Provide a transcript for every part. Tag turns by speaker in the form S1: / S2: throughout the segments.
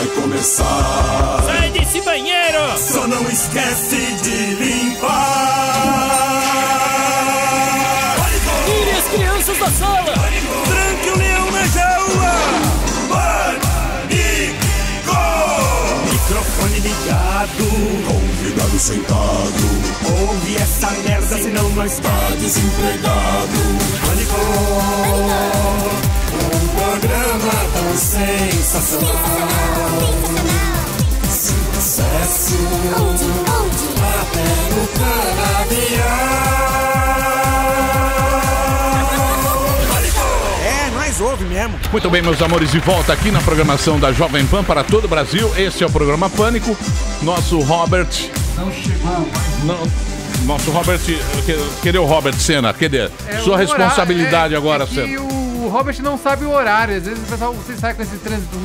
S1: vai começar.
S2: Sai desse banheiro!
S1: Só não esquece de limpar.
S2: Tire as crianças da sala!
S1: Tranque o leão na jaula. Pânico! Microfone ligado, convidado sentado. Ouve essa merda, senão nós tá desempregado. Pânico! Um programa tão sensacional. Sucesso até no canavial. É, nós ouve mesmo.
S3: Muito bem, meus amores, de volta aqui na programação da Jovem Pan para todo o Brasil. Esse é o programa Pânico. Nosso Robert...
S4: Não chegou.
S3: Nosso Robert... Cadê o Robert Senna? Cadê? Sua responsabilidade agora, Senna.
S4: O Robert não sabe o horário. Às vezes o pessoal, você sai com esse trânsito...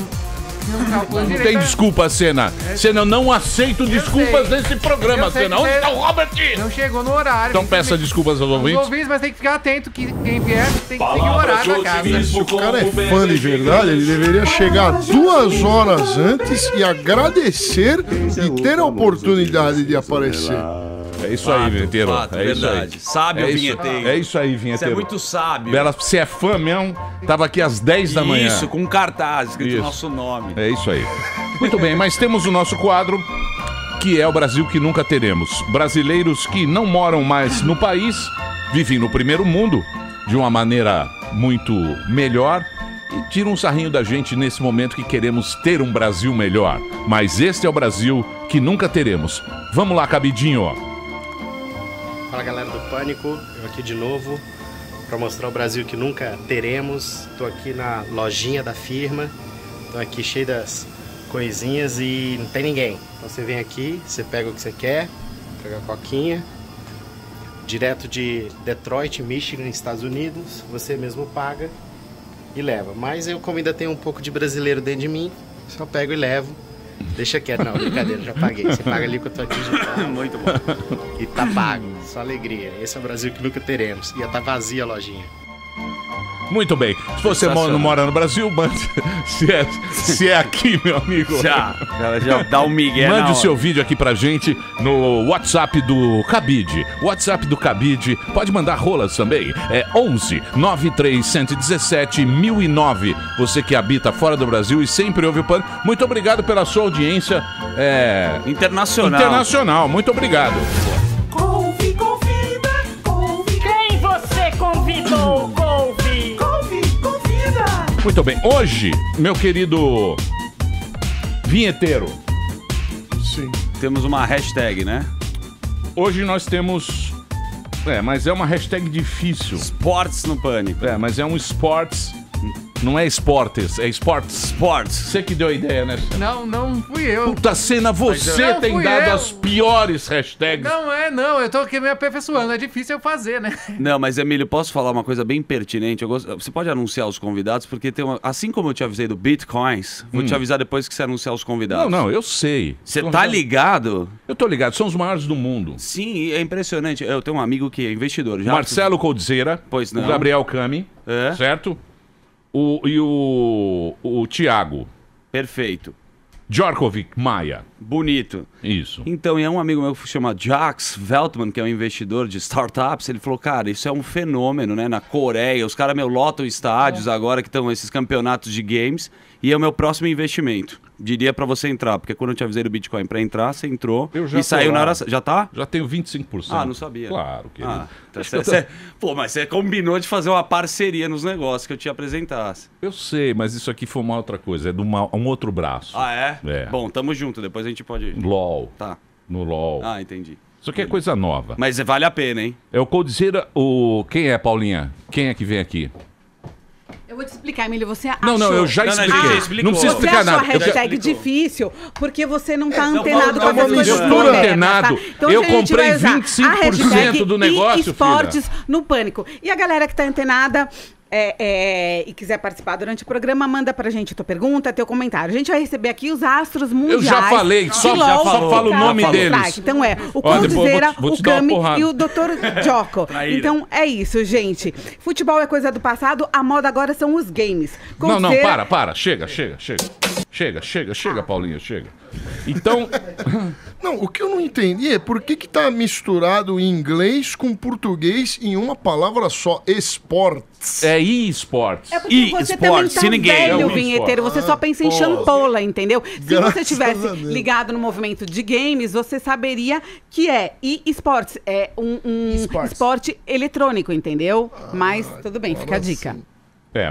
S3: Não tem desculpa, Senna. Senna, eu não aceito desculpas nesse programa, Senna. Onde está o Robert?
S4: Não chegou no horário.
S3: Então peça desculpas aos ouvintes.
S4: Os ouvintes, mas tem que ficar atento que quem vier tem que seguir o horário da casa.
S5: Se o cara é fã de verdade, ele deveria chegar 2 horas antes e agradecer e ter a oportunidade de aparecer.
S3: É isso aí, vinheteiro.
S6: Fato,
S3: é
S6: verdade.
S3: Isso aí.
S6: Sábio vinheteiro.
S3: É isso aí, vinheteiro.
S6: Você é muito sábio.
S3: Bela, você é fã mesmo? Tava aqui às 10 da manhã.
S6: Isso, com um cartaz escrito
S3: Isso.
S6: nosso nome.
S3: É isso aí. Muito bem, mas temos o nosso quadro, que é o Brasil que nunca teremos. Brasileiros que não moram mais no país, vivem no primeiro mundo de uma maneira muito melhor e tiram um sarrinho da gente nesse momento que queremos ter um Brasil melhor. Mas este é o Brasil que nunca teremos. Vamos lá, Cabidinho.
S7: Fala, galera do Pânico, eu aqui de novo para mostrar o Brasil que nunca teremos. Estou aqui na lojinha da firma, estou aqui cheio das coisinhas e não tem ninguém. Então você vem aqui, você pega o que você quer, pega a coquinha, direto de Detroit, Michigan, Estados Unidos, você mesmo paga e leva. Mas eu, como ainda tenho um pouco de brasileiro dentro de mim, só pego e levo. Deixa quieto, não, brincadeira, já paguei. Você paga ali que eu tô aqui já. Muito bom. E tá pago, só alegria. Esse é o Brasil que nunca teremos. Ia tá vazia a lojinha.
S3: Muito bem. Se você não mora no Brasil, mande. Se é aqui, meu amigo.
S6: Já dá um migué.
S3: Mande o seu vídeo aqui pra gente no WhatsApp do Cabide. WhatsApp do Cabide. Pode mandar rolas também. É 11 93117 1009. Você que habita fora do Brasil e sempre ouve o Pan. Muito obrigado pela sua audiência. Internacional. Muito obrigado.
S2: Quem você convidou, Couve?
S3: Muito bem. Hoje, meu querido vinheteiro.
S5: Sim.
S6: Temos uma hashtag, né?
S3: Hoje nós temos... mas é uma hashtag difícil.
S6: Esportes no Pânico.
S3: Mas é um esportes... Não é esportes, é esportes.
S6: Sports.
S3: Você que deu a ideia, né?
S4: Não fui eu.
S3: Puta Senna, você
S4: Não
S3: tem
S4: fui
S3: dado
S4: eu.
S3: as piores hashtags.
S4: Não, eu tô aqui me aperfeiçoando, é difícil eu fazer, né?
S6: Não, mas Emílio, posso falar uma coisa bem pertinente? Você pode anunciar os convidados, porque tem uma... Assim como eu te avisei do Bitcoins, vou te avisar depois que você anunciar os convidados.
S3: Não, eu sei.
S6: Você tá ligado?
S3: Eu tô ligado, são os maiores do mundo.
S6: Sim, é impressionante. Eu tenho um amigo que é investidor. Já
S3: Marcelo Coldzera,
S6: Pois não.
S3: o Gabriel Cami,
S6: É.
S3: certo? O Thiago.
S6: Perfeito.
S3: Djokovic Maia.
S6: Bonito.
S3: Isso.
S6: Então, e é um amigo meu que se chama Jax Veltman, que é um investidor de startups. Ele falou, cara, isso é um fenômeno, né? Na Coreia, os caras, lotam estádios agora que estão esses campeonatos de games. E é o meu próximo investimento. Diria pra você entrar, porque quando eu te avisei do Bitcoin pra entrar, você entrou
S3: Eu já
S6: e saiu
S3: tô
S6: na
S3: lá.
S6: hora... Já tá?
S3: Já tenho 25%.
S6: Ah, não sabia.
S3: Claro, querido.
S6: Pô, mas você combinou de fazer uma parceria nos negócios que eu te apresentasse.
S3: Eu sei, mas isso aqui foi uma outra coisa. É de um outro braço.
S6: Ah, é?
S3: É.
S6: Bom, tamo junto, depois a gente pode...
S3: LOL.
S6: Tá.
S3: No LOL.
S6: Ah, entendi.
S3: Isso aqui é coisa nova.
S6: Mas vale a pena, hein?
S3: É o Coldzera, Quem é, Paulinha? Quem é que vem aqui?
S8: Eu vou te explicar, Emílio, você achou...
S3: Não, eu já expliquei.
S6: já
S3: Não,
S6: explicou.
S3: precisa
S8: Você
S3: explicar
S8: achou
S3: nada.
S8: a hashtag difícil porque você não tá antenado com
S3: calma,
S8: as coisas
S3: mistura
S8: modernas,
S3: antenado.
S8: tá? Então,
S3: Eu
S8: a gente
S3: comprei
S8: vai usar a
S3: 25%
S8: hashtag
S3: do negócio,
S8: esportes no Pânico. E a galera que tá antenada... e quiser participar durante o programa, manda pra gente a tua pergunta, teu comentário. A gente vai receber aqui os astros mundiais.
S3: Eu já falei, só falo o nome deles.
S8: Então o
S3: Ó, depois
S8: Coldzera,
S3: vou te
S8: o
S3: dar uma
S8: Cami
S3: porrada.
S8: e o Dr. Jocko. Então é isso, gente. Futebol é coisa do passado, a moda agora são os games.
S3: Não,
S8: Coldzera-
S3: para. Chega. Chega, Paulinho, chega. Então...
S5: Não, o que eu não entendi é por que tá misturado inglês com português em uma palavra só, esportes.
S3: É e-sports.
S8: É porque você também tá velho,
S3: É um
S8: vinheteiro. Você só pensa em champola, entendeu? Se
S5: Graças
S8: você tivesse
S5: a Deus.
S8: ligado no movimento de games, você saberia que é e-sports. É um esporte eletrônico, entendeu? Mas tudo bem, fica a dica.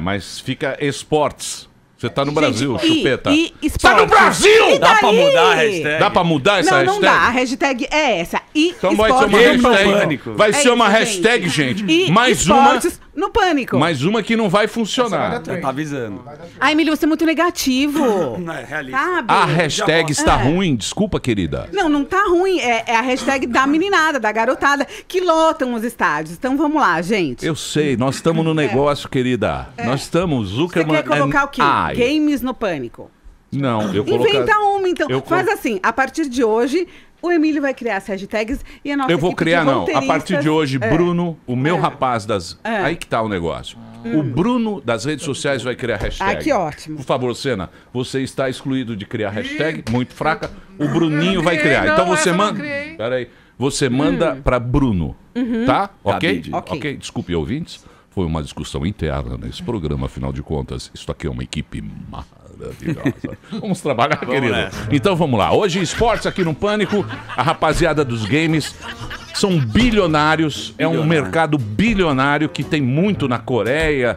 S3: Mas fica esportes. Você tá no
S8: Gente,
S3: Brasil, chupeta.
S8: esportes.
S3: Tá no Brasil!
S8: E
S6: Dá pra
S8: daí?
S6: mudar a hashtag?
S3: Dá pra mudar essa
S8: Não,
S3: hashtag?
S8: não dá. A hashtag é essa.
S3: Então vai ser uma
S8: esportes no
S3: hashtag.
S8: pânico.
S3: Vai ser uma
S8: isso,
S3: hashtag, gente.
S8: E
S3: Mais uma.
S8: esportes no pânico.
S3: Mais uma que não vai funcionar.
S6: Tá avisando.
S8: Ai, Emílio, você é muito negativo.
S6: Não é realista.
S8: Sabe?
S3: A hashtag está ruim, desculpa, querida.
S8: Não tá ruim. É a hashtag da meninada, da garotada, que lotam os estádios. Então vamos lá, gente.
S3: Eu sei, nós estamos no negócio, querida. Nós estamos,
S8: Você
S3: Zuckerman
S8: quer colocar o quê?
S3: Ai.
S8: Games no pânico.
S3: Não, eu colocar...
S8: Inventa uma, então.
S3: Eu
S8: Faz assim, a partir de hoje, o Emílio vai criar as hashtags e a nossa
S3: Eu vou
S8: equipe
S3: criar,
S8: de
S3: não. A
S8: roteiristas-
S3: partir de hoje, Bruno, o meu rapaz das... Aí que tá o negócio. O Bruno das redes sociais vai criar hashtag.
S8: Ah, que ótimo.
S3: Por favor, Senna, você está excluído de criar hashtag, muito fraca. O Bruninho vai criar. Então você manda... Peraí. Você manda pra Bruno, tá? Ok? Ok. Desculpe, ouvintes. Foi uma discussão interna nesse programa, afinal de contas. Isso aqui é uma equipe maravilhosa. Vamos trabalhar, querido. Então vamos lá. Hoje, esportes aqui no Pânico. A rapaziada dos games são bilionários. É um mercado bilionário que tem muito na Coreia,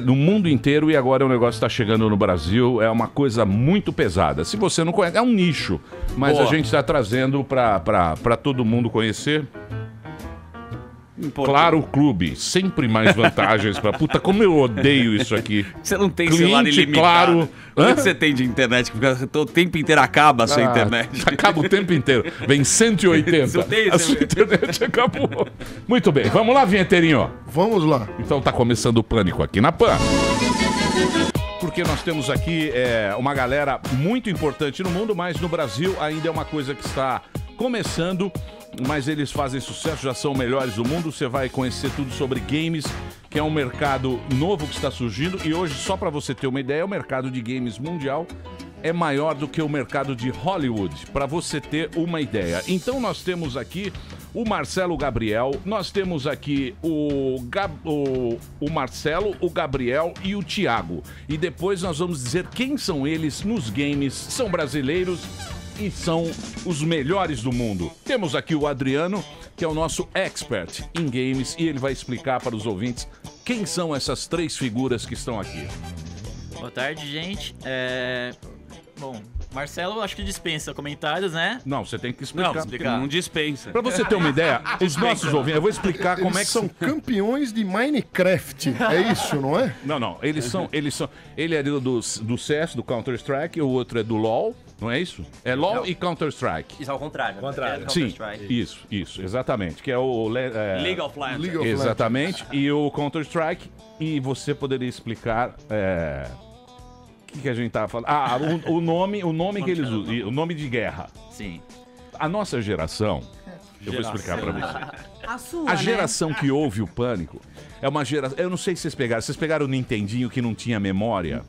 S3: no mundo inteiro. E agora o negócio está chegando no Brasil. É uma coisa muito pesada. Se você não conhece, é um nicho. Mas a gente está trazendo para todo mundo conhecer. Claro, Clube, sempre mais vantagens pra... Puta, como eu odeio isso aqui.
S6: Você não tem
S3: Cliente,
S6: celular ilimitado.
S3: Claro.
S6: O que você tem de internet? Que fica o tempo inteiro acaba a sua internet.
S3: Acaba o tempo inteiro. Vem 180.
S6: Não tem
S3: A
S6: esse-
S3: sua internet acabou. Muito bem, vamos lá, vinheteirinho.
S5: Vamos lá.
S3: Então tá começando o Pânico aqui na PAN. Porque nós temos aqui uma galera muito importante no mundo, mas no Brasil ainda é uma coisa que está começando, mas eles fazem sucesso, já são melhores do mundo. Você vai conhecer tudo sobre games, que é um mercado novo que está surgindo. E hoje, só para você ter uma ideia, o mercado de games mundial é maior do que o mercado de Hollywood, para você ter uma ideia. Então nós temos aqui o Marcelo Gabriel, nós temos aqui o Marcelo, o Gabriel e o Thiago. E depois nós vamos dizer quem são eles nos games, são brasileiros e são os melhores do mundo. Temos aqui o Adriano, que é o nosso expert em games, e ele vai explicar para os ouvintes quem são essas três figuras que estão aqui.
S9: Boa tarde, gente. Bom, Marcelo, acho que dispensa comentários, né?
S3: Não, você tem que explicar.
S6: Não dispensa.
S3: Pra você ter uma ideia, os nossos ouvintes, eu vou explicar como é que
S5: São
S3: são.
S5: campeões de Minecraft. É isso, não é?
S3: Não, ele é do CS, do Counter-Strike, o outro é do LoL, não é isso? É LoL e Counter-Strike.
S10: Isso ao contrário.
S3: Sim, isso, exatamente, que é o
S6: League of Legends.
S5: League of
S3: exatamente, e o Counter-Strike, e você poderia explicar o que a gente tava falando? O nome que eles usam, o nome de guerra.
S9: Sim.
S3: A nossa geração, eu vou explicar pra você.
S8: A sua,
S3: A geração que ouve o Pânico é uma geração... Eu não sei se vocês pegaram o Nintendinho que não tinha memória?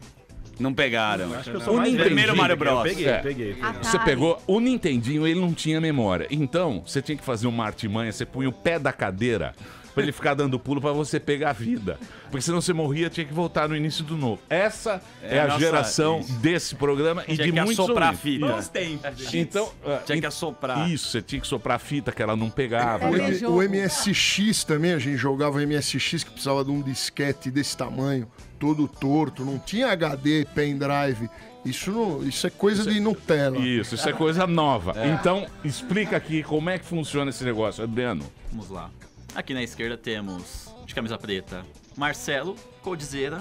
S6: Não pegaram.
S3: O Nintendinho...
S6: Primeiro Mario Bros.
S10: Peguei.
S3: Você pegou o Nintendinho, ele não tinha memória. Então, você tinha que fazer uma artimanha, você punha o pé da cadeira pra ele ficar dando pulo pra você pegar a vida. Porque senão você morria, tinha que voltar no início do novo. Essa é a
S6: nossa,
S3: geração desse programa e de
S6: Tinha que
S3: muitos
S6: assoprar a
S3: ouvintes.
S6: fita.
S3: Então,
S6: Tinha que assoprar.
S3: Isso, você tinha que soprar a fita que ela não pegava.
S5: O MSX também, a gente jogava MSX que precisava de um disquete desse tamanho, todo torto, não tinha HD, pendrive. Isso é coisa de Nutella.
S3: Isso é coisa nova. Então, explica aqui como é que funciona esse negócio, Adriano.
S9: Vamos lá. Aqui na esquerda temos, de camisa preta, Marcelo, coldzera,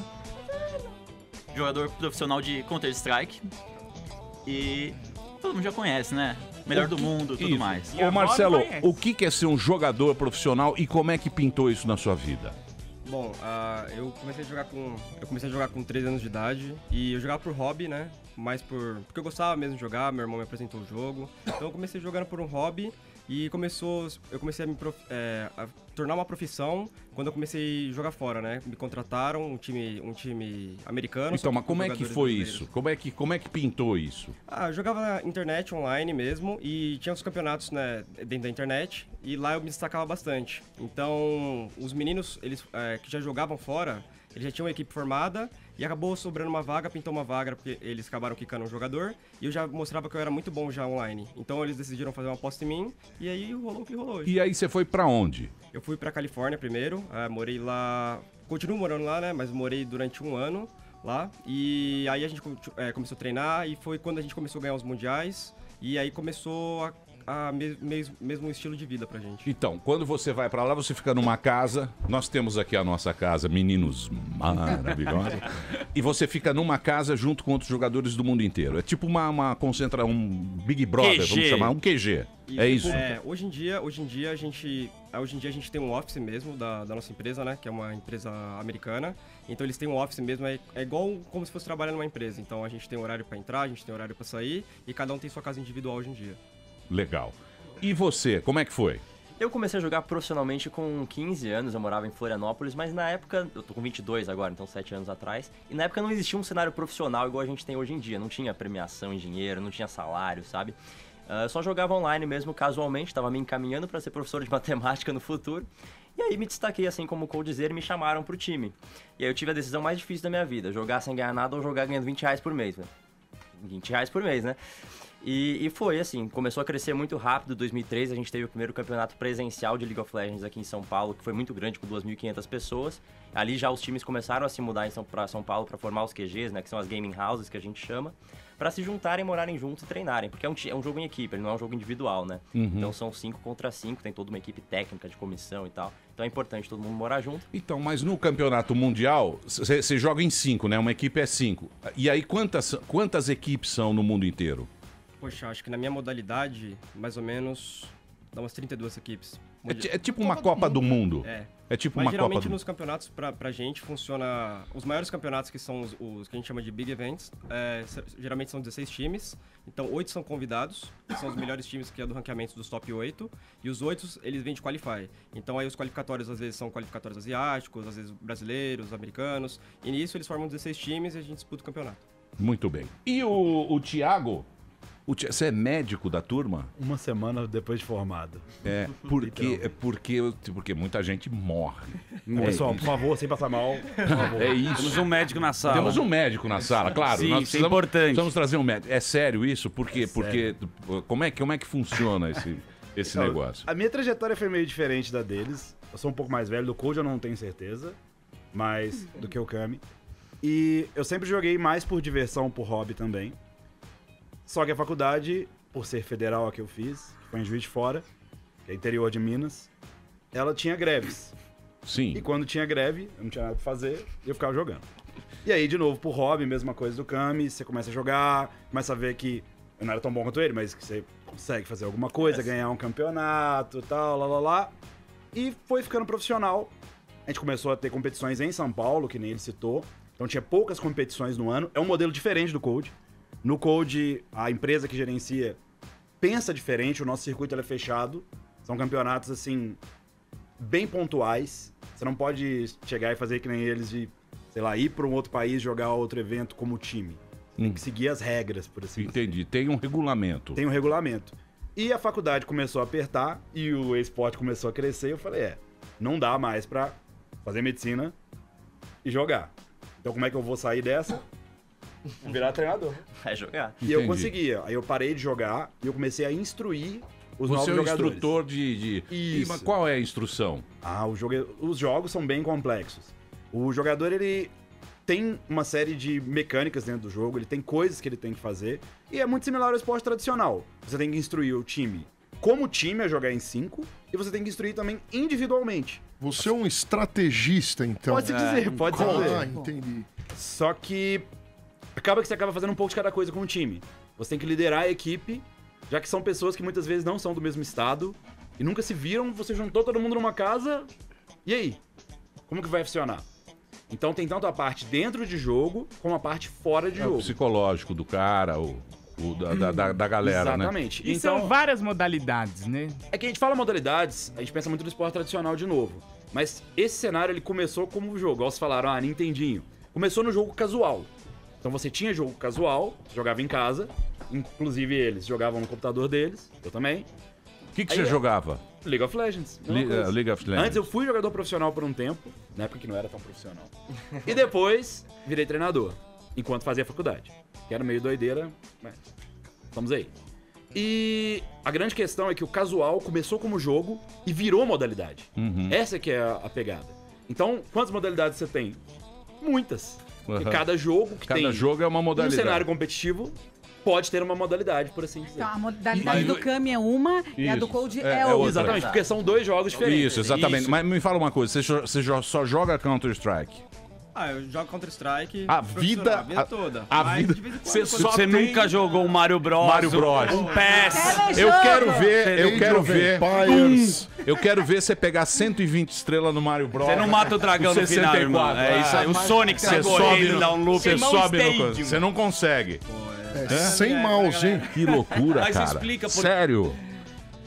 S9: jogador profissional de Counter-Strike. E todo mundo já conhece, né? Melhor do mundo, tudo mais.
S3: Ô Marcelo, o que é ser um jogador profissional e como é que pintou isso na sua vida?
S10: Bom, eu comecei a jogar com 13 anos de idade e eu jogava por hobby, né? mais porque eu gostava mesmo de jogar, meu irmão me apresentou o jogo. Então eu comecei jogando por um hobby e eu comecei a tornar uma profissão quando eu comecei a jogar fora, né? Me contrataram um time americano.
S3: Então, mas como é que foi isso? Como é que pintou isso?
S10: Eu jogava na internet, online mesmo, e tinha os campeonatos, né, dentro da internet, e lá eu me destacava bastante. Então, os meninos, eles que já jogavam fora, eles já tinham uma equipe formada, e acabou sobrando uma vaga, pintou uma vaga, porque eles acabaram quicando um jogador, e eu já mostrava que eu era muito bom já online. Então, eles decidiram fazer uma aposta em mim, e aí rolou o que rolou hoje.
S3: E aí você foi pra onde?
S10: Eu fui pra Califórnia primeiro, morei lá, continuo morando lá, né, mas morei durante 1 ano lá, e aí a gente começou a treinar, e foi quando a gente começou a ganhar os mundiais, e aí começou mesmo estilo de vida pra gente.
S3: Então, quando você vai pra lá, você fica numa casa. Nós temos aqui a nossa casa, meninos maravilhosos. E você fica numa casa junto com outros jogadores do mundo inteiro. É tipo uma concentração, um Big Brother,
S6: QG.
S3: vamos chamar, um QG. É isso?
S10: Hoje em dia a gente tem um office mesmo da nossa empresa, né? Que é uma empresa americana. Então eles têm um office mesmo, é igual como se fosse trabalhar numa empresa. Então a gente tem horário pra entrar, a gente tem horário pra sair, e cada um tem sua casa individual hoje em dia.
S3: Legal. E você, como é que foi?
S11: Eu comecei a jogar profissionalmente com 15 anos, eu morava em Florianópolis, mas na época, eu tô com 22 agora, então 7 anos atrás, e na época não existia um cenário profissional igual a gente tem hoje em dia, não tinha premiação em dinheiro, não tinha salário, sabe? Eu só jogava online mesmo, casualmente, tava me encaminhando para ser professor de matemática no futuro, e aí me destaquei assim como coldzera e me chamaram pro time. E aí eu tive a decisão mais difícil da minha vida, jogar sem ganhar nada ou jogar ganhando 20 reais por mês, velho. 20 reais por mês, né? E foi assim, começou a crescer muito rápido. Em 2003 a gente teve o primeiro campeonato presencial de League of Legends aqui em São Paulo, que foi muito grande, com 2.500 pessoas. Ali já os times começaram a se mudar para São Paulo para formar os QGs, né, que são as gaming houses que a gente chama, para se juntarem, morarem juntos e treinarem, porque é um jogo em equipe, ele não é um jogo individual, né? Então são 5 contra 5, tem toda uma equipe técnica de comissão e tal. Então é importante todo mundo morar junto.
S3: Então, mas no campeonato mundial, você joga em 5, né? Uma equipe é 5. E aí quantas equipes são no mundo inteiro?
S10: Poxa, acho que na minha modalidade, mais ou menos, dá umas 32 equipes.
S3: É tipo uma Copa do Mundo. É tipo uma Copa do Mundo.
S10: Geralmente nos campeonatos, pra gente, funciona... Os maiores campeonatos, que são os que a gente chama de Big Events, geralmente são 16 times. Então, 8 são convidados, que são os melhores times que é do ranqueamento dos top 8. E os 8, eles vêm de Qualify. Então, aí os qualificatórios, às vezes, são qualificatórios asiáticos, às vezes brasileiros, americanos. E nisso, eles formam 16 times e a gente disputa o campeonato.
S3: Muito bem. E o Thiago... Você é médico da turma?
S12: Uma semana depois de formado.
S3: Porque muita gente morre.
S12: Pessoal, por favor, sem passar mal. Por favor.
S3: É isso.
S6: Temos um médico na sala.
S3: Temos um médico na sala, claro.
S6: Sim, isso é importante.
S3: Precisamos trazer um médico. É sério isso? Porque como é que funciona esse negócio?
S12: A minha trajetória foi meio diferente da deles. Eu sou um pouco mais velho, do Cold eu não tenho certeza, mas do que o Kami. E eu sempre joguei mais por diversão, por hobby também. Só que a faculdade, por ser federal a que eu fiz, que foi em Juiz de Fora, que é interior de Minas, ela tinha greves.
S3: Sim.
S12: E quando tinha greve, eu não tinha nada pra fazer, eu ficava jogando. E aí, de novo, por hobby, mesma coisa do Kami, você começa a jogar, começa a ver que eu não era tão bom quanto ele, mas que você consegue fazer alguma coisa, ganhar um campeonato e tal, lá. E foi ficando profissional. A gente começou a ter competições em São Paulo, que nem ele citou. Então tinha poucas competições no ano. É um modelo diferente do Cold. No Cold, a empresa que gerencia pensa diferente, o nosso circuito é fechado. São campeonatos, assim, bem pontuais. Você não pode chegar e fazer que nem eles de, sei lá, ir para um outro país jogar outro evento como time. Tem que seguir as regras, por assim dizer.
S3: Entendi. Tem um regulamento.
S12: Tem um regulamento. E a faculdade começou a apertar e o esporte começou a crescer. Eu falei, não dá mais pra fazer medicina e jogar. Então como é que eu vou sair dessa? Virar treinador.
S11: Vai jogar.
S12: E eu conseguia. Aí eu parei de jogar e eu comecei a instruir os novos
S3: jogadores. Você é o instrutor
S12: Isso.
S3: Mas qual é a instrução?
S12: Os jogos são bem complexos. O jogador, ele tem uma série de mecânicas dentro do jogo, ele tem coisas que ele tem que fazer, e é muito similar ao esporte tradicional. Você tem que instruir o time como time a jogar em 5, e você tem que instruir também individualmente.
S5: Você é um estrategista, então.
S12: Pode-se dizer, pode-se dizer.
S5: Ah, entendi.
S12: Só que acaba que você acaba fazendo um pouco de cada coisa com o time. Você tem que liderar a equipe, já que são pessoas que muitas vezes não são do mesmo estado e nunca se viram, você juntou todo mundo numa casa, e aí? Como que vai funcionar? Então tem tanto a parte dentro de jogo, como a parte fora de
S3: O
S12: jogo.
S3: psicológico do cara, da galera,
S12: Exatamente.
S13: E
S12: Então,
S13: são várias modalidades, né?
S12: é que a gente fala modalidades, a gente pensa muito no esporte tradicional de novo. Mas esse cenário, ele começou como jogo. Igual vocês falaram, Nintendinho. Começou no jogo casual. Então você tinha jogo casual, jogava em casa. Inclusive eles jogavam no computador deles, eu também.
S3: O que você jogava?
S12: League of Legends. mesma coisa.
S3: League of Legends.
S12: Antes eu fui jogador profissional por um tempo, na época que não era tão profissional. E depois virei treinador, enquanto fazia faculdade. Que era meio doideira, mas estamos aí. E a grande questão é que o casual começou como jogo e virou modalidade. Essa que é a pegada. Então, quantas modalidades você tem? Muitas. E cada jogo que tem
S3: jogo é uma modalidade.
S12: um cenário competitivo pode ter uma modalidade, por assim dizer.
S8: Então, a modalidade do Kami é uma e a do Code é
S3: outra.
S8: outra.
S12: Exatamente, porque são dois jogos diferentes.
S3: Isso, exatamente. Mas me fala uma coisa, você só joga Counter-Strike?
S10: Eu jogo Counter-Strike
S3: A
S10: profissional,
S3: vida
S10: toda.
S3: a
S10: Mas
S3: vida
S10: de vez em quando,
S6: Você nunca jogou um Mario Bros.
S3: Mario Bros.
S6: Um PES.
S3: Eu quero ver,
S5: Empires.
S3: eu quero ver você pegar 120 estrelas no Mario Bros.
S6: Você não mata o dragão no final, irmão. É isso aí. O Sonic sai correndo, dá um loop.
S3: Você sobe no... Você não consegue.
S5: Sem mouse, hein?
S3: Que loucura,
S6: Mas
S3: cara.
S6: explica por-
S3: Sério.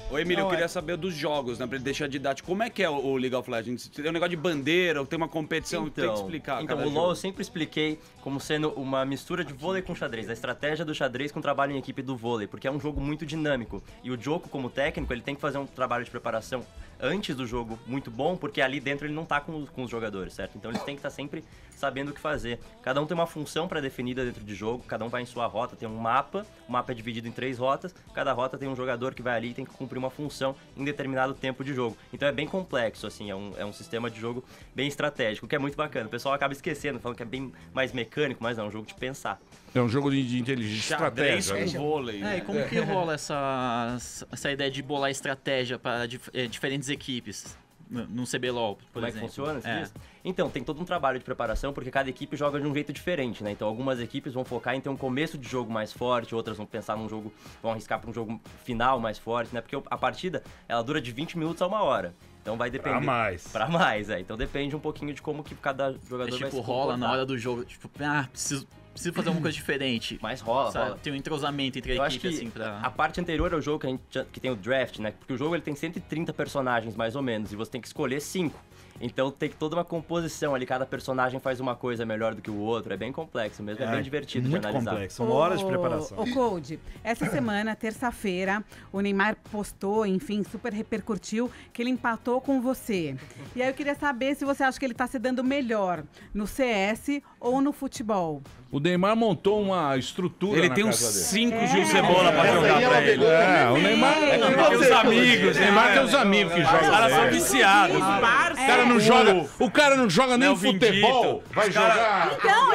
S6: Ô, Emílio, eu queria saber dos jogos, né? Pra ele deixar didático. Como é que é o League of Legends? Tem um negócio de bandeira, tem uma competição, tem que explicar.
S11: Então,
S6: cada
S11: o LoL
S6: jogo.
S11: eu sempre expliquei como sendo uma mistura de vôlei com xadrez. A estratégia do xadrez com o trabalho em equipe do vôlei, porque é um jogo muito dinâmico. E o Joko, como técnico, ele tem que fazer um trabalho de preparação antes do jogo muito bom, porque ali dentro ele não tá com os jogadores, certo? Então eles têm que estar sempre sabendo o que fazer. Cada um tem uma função pré-definida dentro de jogo, cada um vai em sua rota, tem um mapa, o mapa é dividido em 3 rotas, cada rota tem um jogador que vai ali e tem que cumprir uma função em determinado tempo de jogo. Então é bem complexo, assim, é um sistema de jogo bem estratégico, que é muito bacana. O pessoal acaba esquecendo, falando que é bem mais mecânico, mas não, é um jogo de pensar.
S3: É um jogo de inteligência estratégica.
S6: Com vôlei.
S9: E como que rola essa ideia de bolar estratégia para diferentes equipes? No CBLOL, por
S11: Como é que
S9: exemplo.
S11: funciona? Você diz? Então, tem todo um trabalho de preparação, porque cada equipe joga de um jeito diferente, né? Então, algumas equipes vão focar em ter um começo de jogo mais forte, outras vão pensar num jogo, vão arriscar para um jogo final mais forte, né? Porque a partida, ela dura de 20 minutos a 1 hora. Então vai depender.
S12: Pra mais.
S11: Então depende um pouquinho de como que cada jogador vai se
S9: rola
S11: comportar.
S9: na hora do jogo, tipo, preciso fazer alguma coisa diferente.
S11: Mas rola.
S9: Tem um entrosamento entre
S11: Eu
S9: a
S11: acho
S9: equipe,
S11: que
S9: assim, pra...
S11: a parte anterior ao jogo que tem o draft, né? Porque o jogo ele tem 130 personagens, mais ou menos, e você tem que escolher 5. Então tem toda uma composição ali, cada personagem faz uma coisa melhor do que o outro, é bem complexo mesmo, é bem divertido de
S12: muito
S11: analisar.
S12: complexo, são horas de preparação.
S8: Ô, Code, essa semana, terça-feira, o Neymar postou, enfim, super repercutiu, que ele empatou com você. E aí eu queria saber se você acha que ele tá se dando melhor no CS ou no futebol.
S3: O Neymar montou uma estrutura
S6: Ele
S3: na
S6: tem uns
S3: casa dele.
S6: 5 Gil Cebola pra jogar pra ele.
S3: O Neymar
S6: tem os amigos.
S3: O Neymar tem os amigos que jogam.
S6: Os caras são
S3: com ele.
S6: viciados.
S3: O cara não joga nem
S6: Não,
S3: futebol. Vai jogar.
S8: Então,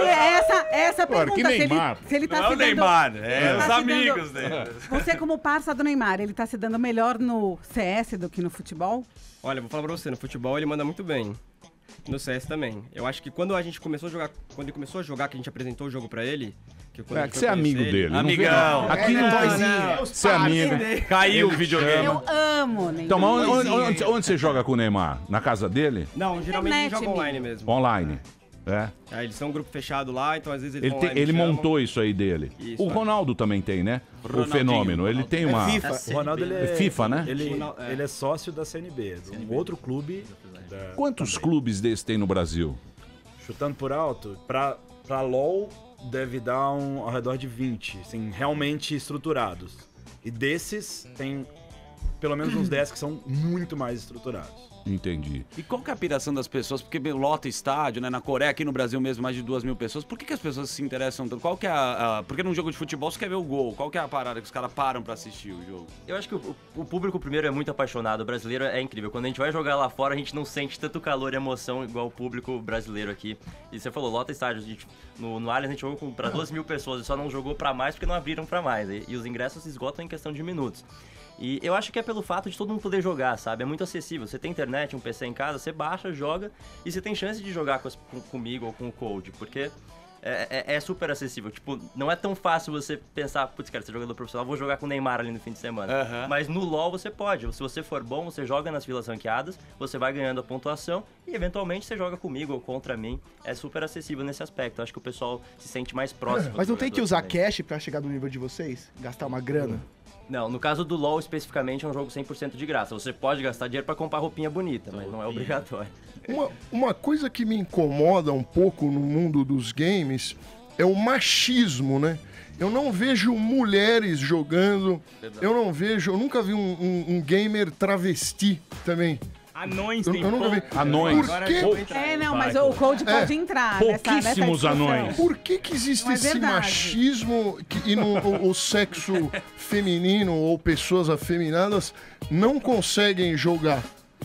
S8: essa
S3: Claro, que
S8: pergunta,
S3: Neymar.
S8: se ele tá
S6: Não é
S8: se
S6: o
S8: dando...
S6: Neymar,
S8: ele
S6: é
S8: tá
S6: os
S8: se
S6: amigos
S8: dando-
S6: dele.
S8: Você como parça do Neymar, ele tá se dando melhor no CS do que no futebol?
S10: Olha, vou falar pra você, no futebol ele manda muito bem. No CS também. Eu acho que quando a gente começou a jogar, quando ele começou a jogar, que a gente apresentou o jogo pra ele, que quando a gente
S3: Que
S10: foi
S3: você é amigo
S10: conhecer
S3: dele.
S10: ele-
S3: não vê,
S6: Amigão.
S3: não. Aqui não tem. Você é amigo.
S6: Caiu o videogame.
S8: Eu amo o Neymar.
S3: Então, mas onde você joga com o Neymar? Na casa dele?
S10: Não, geralmente a gente
S8: Internet,
S10: joga online
S8: amigo.
S10: mesmo.
S3: Online. É.
S10: Aí eles são um grupo fechado lá, então às vezes eles
S3: Ele,
S10: vão
S3: tem-
S10: lá e me
S3: ele
S10: chamam.
S3: montou isso aí dele.
S10: Isso,
S3: O
S10: é.
S3: Ronaldo também tem, né? O
S6: Ronaldinho.
S3: fenômeno. Ele tem uma.
S12: FIFA. O Ronaldo, ele
S3: É FIFA, né?
S12: Ele é sócio da CNB, um outro clube.
S3: Quantos clubes desses tem no Brasil?
S12: Chutando por alto, pra LoL deve dar ao redor de 20, assim, realmente estruturados. E desses, tem pelo menos uns 10 que são muito mais estruturados.
S3: Entendi.
S6: E qual que é a piração das pessoas? Porque lota estádio, né? Na Coreia, aqui no Brasil mesmo, mais de 2.000 pessoas. Por que as pessoas se interessam tanto? Qual que é Porque num jogo de futebol você quer ver o gol. Qual que é a parada que os caras param pra assistir o jogo?
S11: Eu acho que o público primeiro é muito apaixonado, o brasileiro é incrível. Quando a gente vai jogar lá fora, a gente não sente tanto calor e emoção igual o público brasileiro aqui. E você falou, lota estádio, no Allianz a gente jogou pra 2.000 pessoas e só não jogou pra mais porque não abriram pra mais. E os ingressos se esgotam em questão de minutos. E eu acho que é pelo fato de todo mundo poder jogar, sabe? É muito acessível. Você tem internet, um PC em casa, você baixa, joga e você tem chance de jogar comigo ou com o Code, porque é super acessível. Tipo, não é tão fácil você pensar, putz, cara, você é jogador profissional, vou jogar com o Neymar ali no fim de semana. Mas no LoL você pode. Se você for bom, você joga nas filas ranqueadas, você vai ganhando a pontuação e eventualmente você joga comigo ou contra mim. É super acessível nesse aspecto. Acho que o pessoal se sente mais próximo.
S14: Mas não tem que usar cash pra chegar no nível de vocês? Gastar uma grana?
S11: Não, no caso do LoL especificamente é um jogo 100% de graça. Você pode gastar dinheiro pra comprar roupinha bonita, mas não é obrigatório.
S5: Uma coisa que me incomoda um pouco no mundo dos games é o machismo, né? Eu não vejo mulheres jogando, eu nunca vi um gamer travesti também.
S2: Anões
S5: eu
S2: tem
S5: nunca vi.
S3: Anões.
S5: Por quê?
S8: Mas o Code pode entrar
S3: pouquíssimos
S8: nessa
S3: anões.
S5: Por que existe esse machismo e o sexo feminino ou pessoas afeminadas não conseguem jogar?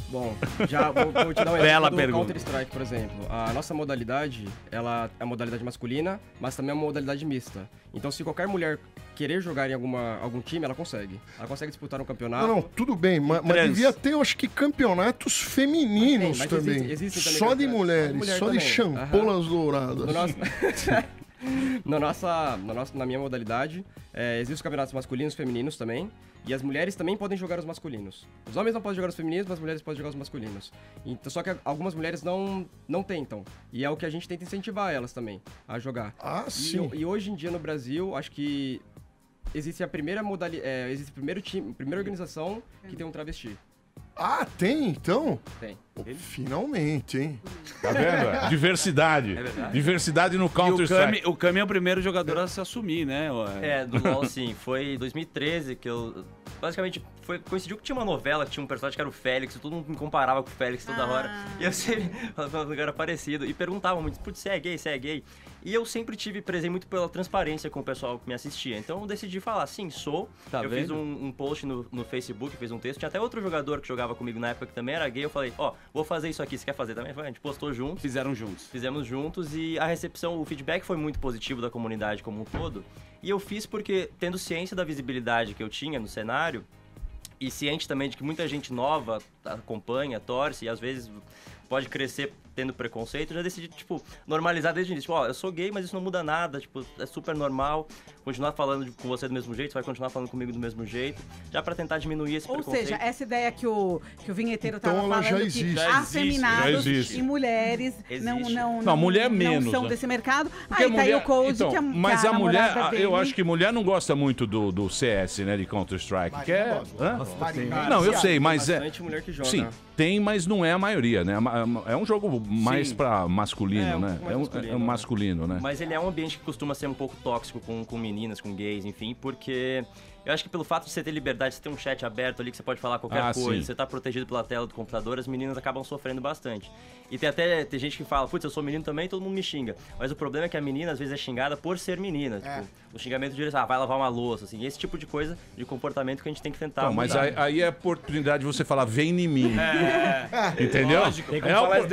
S10: Bom, já vou te dar um
S6: Bela
S10: exemplo do
S6: pergunta.
S10: Counter-Strike, por exemplo. A nossa modalidade, ela é a modalidade masculina, mas também é uma modalidade mista. Então, se qualquer mulher querer jogar em algum time, ela consegue. Ela consegue disputar um campeonato.
S5: Não, tudo bem, mas devia ter, eu acho que, campeonatos femininos
S10: mas
S5: também.
S10: existem também
S5: só de
S10: campeonatos.
S5: mulheres,
S10: Mulher
S5: só
S10: também.
S5: de champolas douradas.
S10: Na minha modalidade, existem os campeonatos masculinos e femininos também. E as mulheres também podem jogar os masculinos. Os homens não podem jogar os femininos, mas as mulheres podem jogar os masculinos. Então, só que algumas mulheres não tentam. E é o que a gente tenta incentivar elas também a jogar.
S5: Ah, sim.
S10: E hoje em dia no Brasil, acho que existe a primeira existe a primeira organização que tem um travesti.
S5: Ah, tem então?
S10: Tem.
S5: Finalmente, hein?
S3: Tá vendo? Diversidade.
S6: É verdade.
S3: Diversidade no Counter-Strike.
S6: O Kami é o primeiro jogador a se assumir, né?
S11: Do LoL, sim. Foi em 2013 que eu... Basicamente, coincidiu que tinha uma novela que tinha um personagem que era o Félix, e todo mundo me comparava com o Félix toda hora. E eu sempre falava que era parecido. E perguntavam muito, putz, você é gay, você é gay? E eu sempre prezei muito pela transparência com o pessoal que me assistia. Então eu decidi falar, sim, sou.
S6: Tá
S11: eu
S6: vendo?
S11: fiz um post no Facebook, fiz um texto. Tinha até outro jogador que jogava comigo na época que também era gay. Eu falei, vou fazer isso aqui, você quer fazer também? A gente postou juntos. Fizemos juntos e a recepção, o feedback foi muito positivo da comunidade como um todo. E eu fiz porque, tendo ciência da visibilidade que eu tinha no cenário, e ciente também de que muita gente nova acompanha, torce, e às vezes pode crescer tendo preconceito, eu já decidi, normalizar desde o início. Eu sou gay, mas isso não muda nada, é super normal. Continuar falando com você do mesmo jeito, você vai continuar falando comigo do mesmo jeito, já pra tentar diminuir esse preconceito.
S8: Ou seja, essa ideia que o vinheteiro
S5: Então
S8: tava
S5: ela
S8: falando
S5: já existe.
S8: que
S5: Já
S8: afeminados
S3: existe.
S8: e mulheres
S3: Não, mulher menos,
S8: não são
S3: né?
S8: desse mercado.
S3: Porque
S8: Aí tá aí o Code,
S3: então,
S8: que é
S3: mas
S8: que
S3: a mulher,
S8: namorada dele.
S3: eu acho que mulher não gosta muito do CS, né, de Counter-Strike. Não, eu sei, mas
S10: tem bastante mulher que joga.
S3: Sim, tem, mas não é a maioria, né? É um jogo mais pra masculino, né? É um masculino, né?
S11: Mas ele é um ambiente que costuma ser um pouco tóxico com meninas, com gays, enfim, porque eu acho que pelo fato de você ter liberdade, você ter um chat aberto ali que você pode falar qualquer coisa,
S3: sim.
S11: você tá protegido pela tela do computador, as meninas acabam sofrendo bastante. E tem gente que fala, putz, eu sou menino também, todo mundo me xinga. Mas o problema é que a menina às vezes é xingada por ser menina. Tipo, o xingamento de vai lavar uma louça, assim. Esse tipo de coisa, de comportamento que a gente tem que tentar
S3: Não, mas
S11: mudar.
S3: aí é a oportunidade de você falar, vem em mim. Entendeu?
S6: Lógico.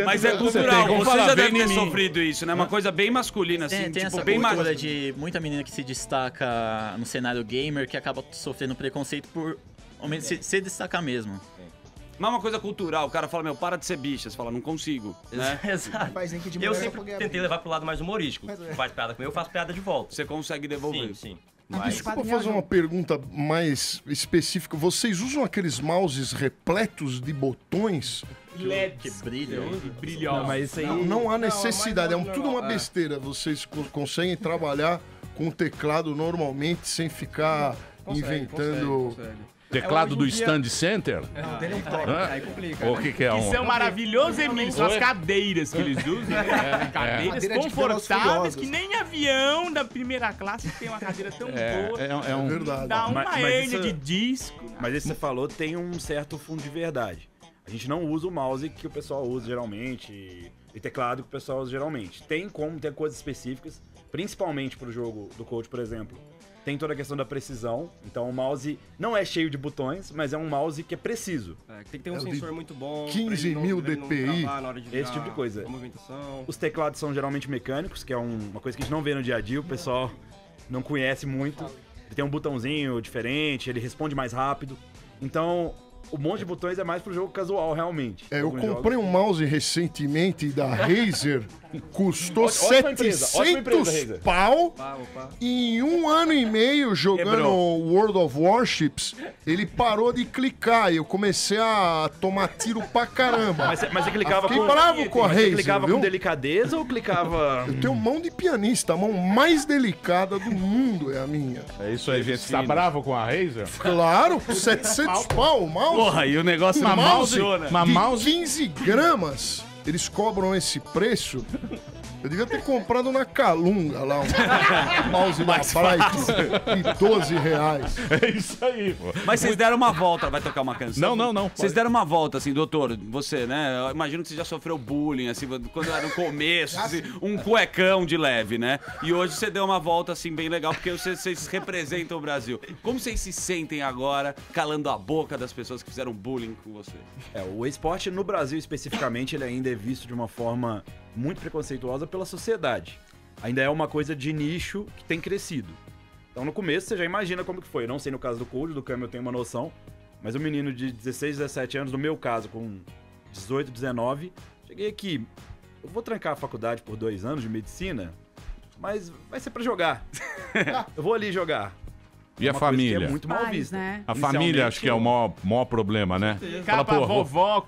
S6: Mas é cultural, você já deve ter sofrido isso, né? Uma coisa bem masculina, assim,
S9: Tem essa
S6: bem
S9: cultura de muita menina que se destaca no cenário gamer que acaba sofrendo preconceito por se destacar mesmo.
S6: Mas uma coisa cultural, o cara fala, para de ser bicha, você fala, não consigo, né?
S11: Exato. Eu sempre tentei levar pro lado mais humorístico. Faz piada comigo, eu faço piada de volta.
S6: Você consegue devolver.
S11: Sim.
S5: Desculpa fazer uma pergunta mais específica. Vocês usam aqueles mouses repletos de botões?
S2: LED
S9: que brilha.
S2: Brilhosa.
S13: Mas isso aí...
S5: Não há necessidade, é tudo uma besteira. Vocês conseguem trabalhar com o teclado normalmente, sem ficar inventando...
S3: Teclado do Stand Center?
S10: Não, dele é top. Aí complica.
S3: O que é
S2: Que são maravilhosos, Emílio. São as cadeiras que eles usam. Né? Cadeiras
S14: Cadeira de
S2: confortáveis,
S14: Velozes
S2: que nem avião da primeira classe tem uma cadeira tão boa.
S3: É um...
S5: Verdade.
S2: Dá uma
S12: Mas
S2: hérnia
S12: isso-
S2: de disco.
S12: Mas esse que você falou tem um certo fundo de verdade. A gente não usa o mouse que o pessoal usa geralmente e teclado que o pessoal usa geralmente. Tem como ter coisas específicas, principalmente pro jogo do Coach, por exemplo. Tem toda a questão da precisão, então o mouse não é cheio de botões, mas é um mouse que é preciso.
S10: Tem que ter um sensor muito bom.
S5: 15 mil
S10: pra ele não
S5: DPI.
S10: travar na hora de
S12: Esse
S10: virar
S12: tipo de coisa.
S10: a movimentação.
S12: Os teclados são geralmente mecânicos, que é uma coisa que a gente não vê no dia a dia, o pessoal não conhece muito. Ele tem um botãozinho diferente, ele responde mais rápido. Então, um monte de botões é mais pro jogo casual, realmente.
S5: Eu
S12: Alguns
S5: comprei um mouse recentemente da Razer, custou
S12: Ótima empresa,
S5: 700 pau, e em 1 ano e meio jogando
S12: Quebrou.
S5: World of Warships, ele parou de clicar e eu comecei a tomar tiro pra caramba.
S12: Mas você clicava
S5: Fiquei bravo com a
S12: Mas você
S5: Razer,
S12: clicava
S5: viu?
S12: com delicadeza ou clicava...
S5: Eu tenho mão de pianista, a mão mais delicada do mundo é a minha.
S3: É isso aí, gente. Você tá bravo com a Razer?
S5: Claro, 700 pau, o mouse.
S6: Porra, e o negócio
S5: Uma
S6: não
S5: mouse
S6: funciona.
S3: Uma
S5: de
S3: mouse-
S5: 15 gramas, eles cobram esse preço. Eu devia ter comprado na Calunga lá, um mouse da Bright de 12 reais.
S3: É isso aí, pô.
S6: Mas vocês deram uma volta, vai tocar uma canção?
S3: Não.
S6: Vocês deram uma volta, assim, doutor, você, né? Eu imagino que você já sofreu bullying, assim, quando era no começo, assim, um cuecão de leve, né? E hoje você deu uma volta, assim, bem legal, porque vocês representam o Brasil. Como vocês se sentem agora, calando a boca das pessoas que fizeram bullying com você?
S12: O esporte no Brasil, especificamente, ele ainda é visto de uma forma muito preconceituosa pela sociedade. Ainda é uma coisa de nicho que tem crescido. Então, no começo, você já imagina como que foi. Eu não sei no caso do Cold, do Cam eu tenho uma noção, mas um menino de 16, 17 anos, no meu caso, com 18, 19, cheguei aqui, eu vou trancar a faculdade por 2 anos de medicina, mas vai ser pra jogar. Eu vou ali jogar.
S3: E a
S12: Uma coisa que
S3: família?
S12: é muito mal vista.
S8: Né?
S3: A família acho que é o maior problema, né?
S2: Capa
S3: pô,
S2: vovó.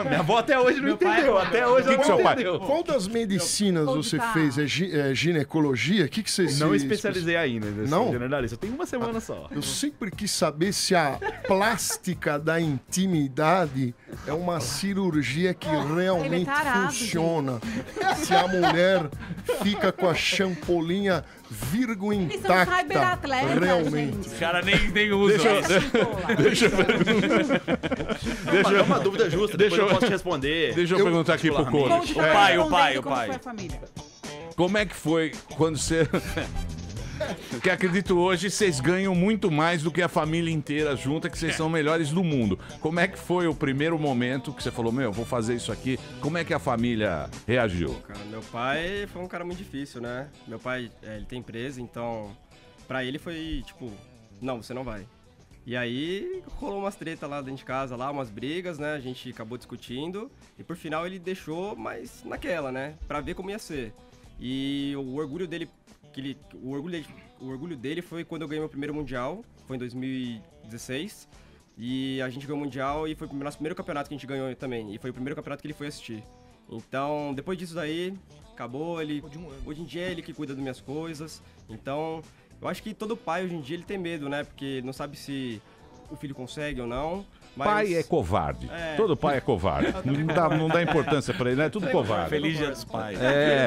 S12: Minha avó até hoje não entendeu. Até hoje
S3: que
S12: ela
S3: seu
S12: não
S3: pai-
S12: entendeu.
S5: Qual das medicinas você
S8: tá?
S5: fez? É ginecologia? O que você se...
S12: Não especializei ainda nesse
S5: Não?
S12: generalista. Eu tenho uma semana só.
S5: Eu sempre quis saber se a plástica da intimidade é uma cirurgia que realmente
S8: tarado,
S5: funciona. Se a mulher fica com a champolinha virgo
S8: Eles são
S5: intacta,
S8: cyberatletas,
S5: realmente.
S8: gente.
S6: Os caras nem usam.
S3: Deixa eu
S12: É uma dúvida justa, depois eu posso te responder.
S3: Deixa eu perguntar aqui pro Cole.
S8: Conte pra
S6: pai,
S8: nós,
S6: o pai,
S8: respondendo
S6: o
S8: como
S6: pai.
S8: foi a família.
S3: Como é que foi quando você... Que acredito hoje vocês ganham muito mais do que a família inteira junta, que vocês são melhores do mundo. Como é que foi o primeiro momento que você falou, vou fazer isso aqui? Como é que a família reagiu?
S10: Cara, meu pai foi um cara muito difícil, né? Meu pai, ele tem empresa, então pra ele foi tipo, não, você não vai. E aí rolou umas tretas lá dentro de casa, lá, umas brigas, né? A gente acabou discutindo e por final ele deixou, mas naquela, né? Pra ver como ia ser. E o orgulho dele, o orgulho dele foi quando eu ganhei meu primeiro mundial, foi em 2016. E a gente ganhou o mundial e foi o nosso primeiro campeonato que a gente ganhou também. E foi o primeiro campeonato que ele foi assistir. Então, depois disso daí, acabou, hoje em dia é ele que cuida das minhas coisas. Então, eu acho que todo pai hoje em dia ele tem medo, né? Porque não sabe se o filho consegue ou não. Mas...
S3: Pai é covarde.
S10: É.
S3: Todo pai é covarde. Não dá importância pra ele, né? Tudo covarde.
S6: Feliz Dia dos Pais.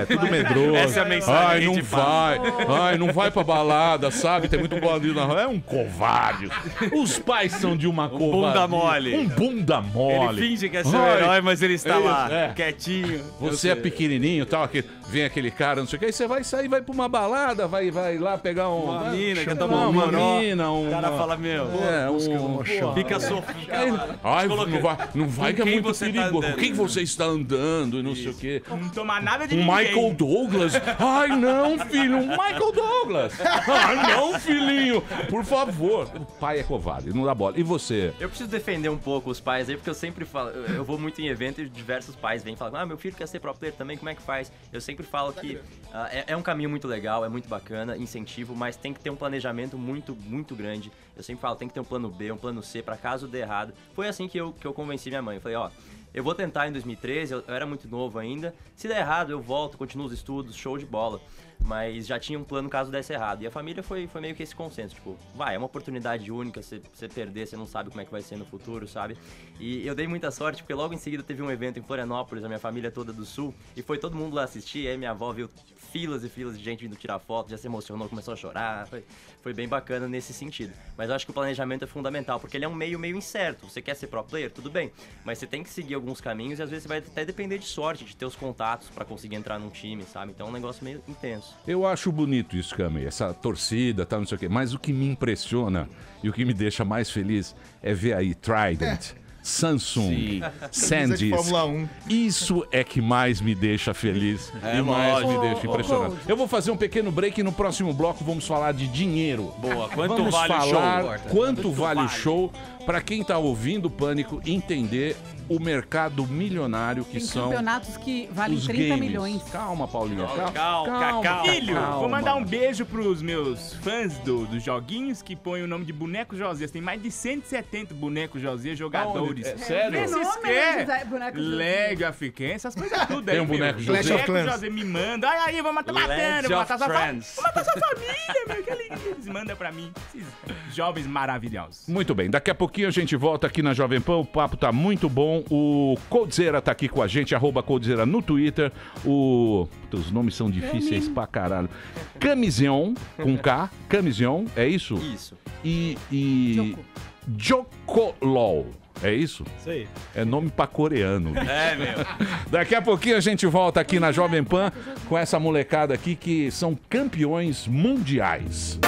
S3: Tudo medroso.
S6: Essa é a mensagem
S3: Ai,
S6: que a
S3: não
S6: gente
S3: vai. Ai, não vai pra balada, sabe? Tem muito bandido na rua. É um covarde. Os pais são de uma covardia.
S6: bunda mole.
S3: Um bunda mole.
S6: Ele finge que é seu
S3: Ai,
S6: herói, mas ele está lá,
S3: é.
S6: quietinho.
S3: Você é pequenininho e tal, vem aquele cara, não sei o que, aí você vai sair, vai pra uma balada, vai lá pegar
S6: Uma mina, quer tomar
S3: uma
S6: uma
S3: mina,
S6: O cara fala, meu, fica sofrendo.
S3: Ai, não vai que é
S6: quem
S3: muito
S6: você tá
S3: perigoso.
S6: andando?
S3: Com quem você está andando e não sei o quê.
S2: Não toma nada de
S3: Um
S2: ninguém.
S3: Michael Douglas. Ai, não, filho, um Michael Douglas. Ai, não, filhinho. Por favor. O pai é covarde, não dá bola. E você?
S11: Eu preciso defender um pouco os pais aí, porque eu sempre falo, eu vou muito em evento e diversos pais vêm falar, meu filho quer ser pro player também, como é que faz? Eu sempre falo que é um caminho muito legal, é muito bacana, incentivo, mas tem que ter um planejamento muito, muito grande. Eu sempre falo, tem que ter um plano B, um plano C, pra caso dê errado. Foi assim que eu convenci minha mãe. Eu falei, eu vou tentar em 2013, eu era muito novo ainda. Se der errado, eu volto, continuo os estudos, show de bola. Mas já tinha um plano caso desse errado. E a família foi meio que esse consenso, tipo, é uma oportunidade única, você perder, você não sabe como é que vai ser no futuro, sabe? E eu dei muita sorte, porque logo em seguida teve um evento em Florianópolis, a minha família toda do Sul, e foi todo mundo lá assistir, aí minha avó viu filas e filas de gente vindo tirar foto, já se emocionou, começou a chorar, foi bem bacana nesse sentido. Mas eu acho que o planejamento é fundamental, porque ele é um meio incerto. Você quer ser pro player? Tudo bem, mas você tem que seguir alguns caminhos e às vezes você vai até depender de sorte, de ter os contatos pra conseguir entrar num time, sabe? Então é um negócio meio intenso.
S3: Eu acho bonito isso, Cami, essa torcida, tal, não sei o quê. Mas o que me impressiona e o que me deixa mais feliz é ver aí Trident, Samsung, Sandisk.
S14: Fórmula 1.
S3: Isso é que mais me deixa feliz e mais me deixa impressionado. Eu vou fazer um pequeno break e no próximo bloco vamos falar de dinheiro.
S6: Boa, quanto
S3: vamos
S6: vale o show?
S3: falar quanto vale o show, Pra quem tá ouvindo o Pânico entender o mercado milionário que
S8: Tem
S3: são
S8: campeonatos que valem
S3: os
S8: 30
S3: games.
S8: milhões.
S3: Calma, Paulinha.
S2: Calma. Filho,
S3: calma.
S2: vou mandar um beijo pros meus fãs dos joguinhos que põem o nome de Boneco Josias. Tem mais de 170 bonecos Josias jogadores.
S3: É sério?
S2: Vê se
S8: Fenômeno,
S2: esquece.
S8: boneco Josias.
S2: Lego africano, essas coisas tudo aí,
S3: Tem um boneco
S2: meu.
S3: Josias.
S2: Boneco Josias me manda. Aí, vou matar matando, vou matar sua família. Vou matar sua família, meu. Que alegria. Eles mandam pra mim. Esses jovens maravilhosos.
S3: Muito bem, daqui a pouquinho a gente volta aqui na Jovem Pan, o papo tá muito bom. O Coldzera tá aqui com a gente, @Coldzera no Twitter. Os nomes são difíceis pra caralho. Camiseon, com K, Camiseon, é isso?
S11: Isso.
S3: E Jokolol, é isso?
S12: Isso aí.
S3: É nome pra coreano.
S6: É, meu.
S3: Daqui a pouquinho a gente volta aqui na Jovem Pan com essa molecada aqui que são campeões mundiais.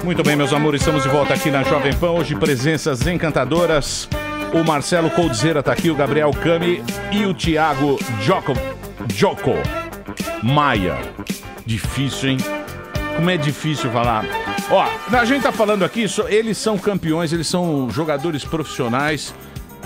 S3: Muito bem, meus amores, estamos de volta aqui na Jovem Pan. Hoje presenças encantadoras. O Marcelo Coldzera tá aqui, o Gabriel Cami e o Thiago Joko Maia. Difícil, hein? Como é difícil falar. Ó, a gente tá falando aqui, eles são campeões, eles são jogadores profissionais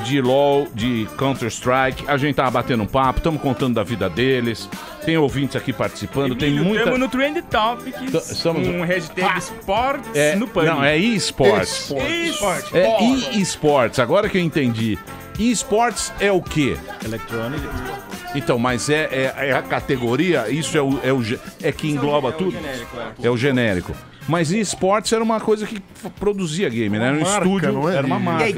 S3: de LoL, de Counter-Strike. A gente tava batendo um papo, estamos contando da vida deles. Tem ouvintes aqui participando, tem muita...
S2: Estamos no Trend Topics,
S3: Estamos...
S2: com hashtag esportes no Pânico.
S3: Não, é eSports.
S2: eSports.
S3: É eSports, agora que eu entendi. eSports é o quê?
S12: Electronic.
S3: Então, mas é a categoria, isso é que engloba tudo? É o genérico. Mas eSports era uma coisa que produzia game, né? Era um
S5: marca,
S3: estúdio,
S5: não é?
S3: era uma marca.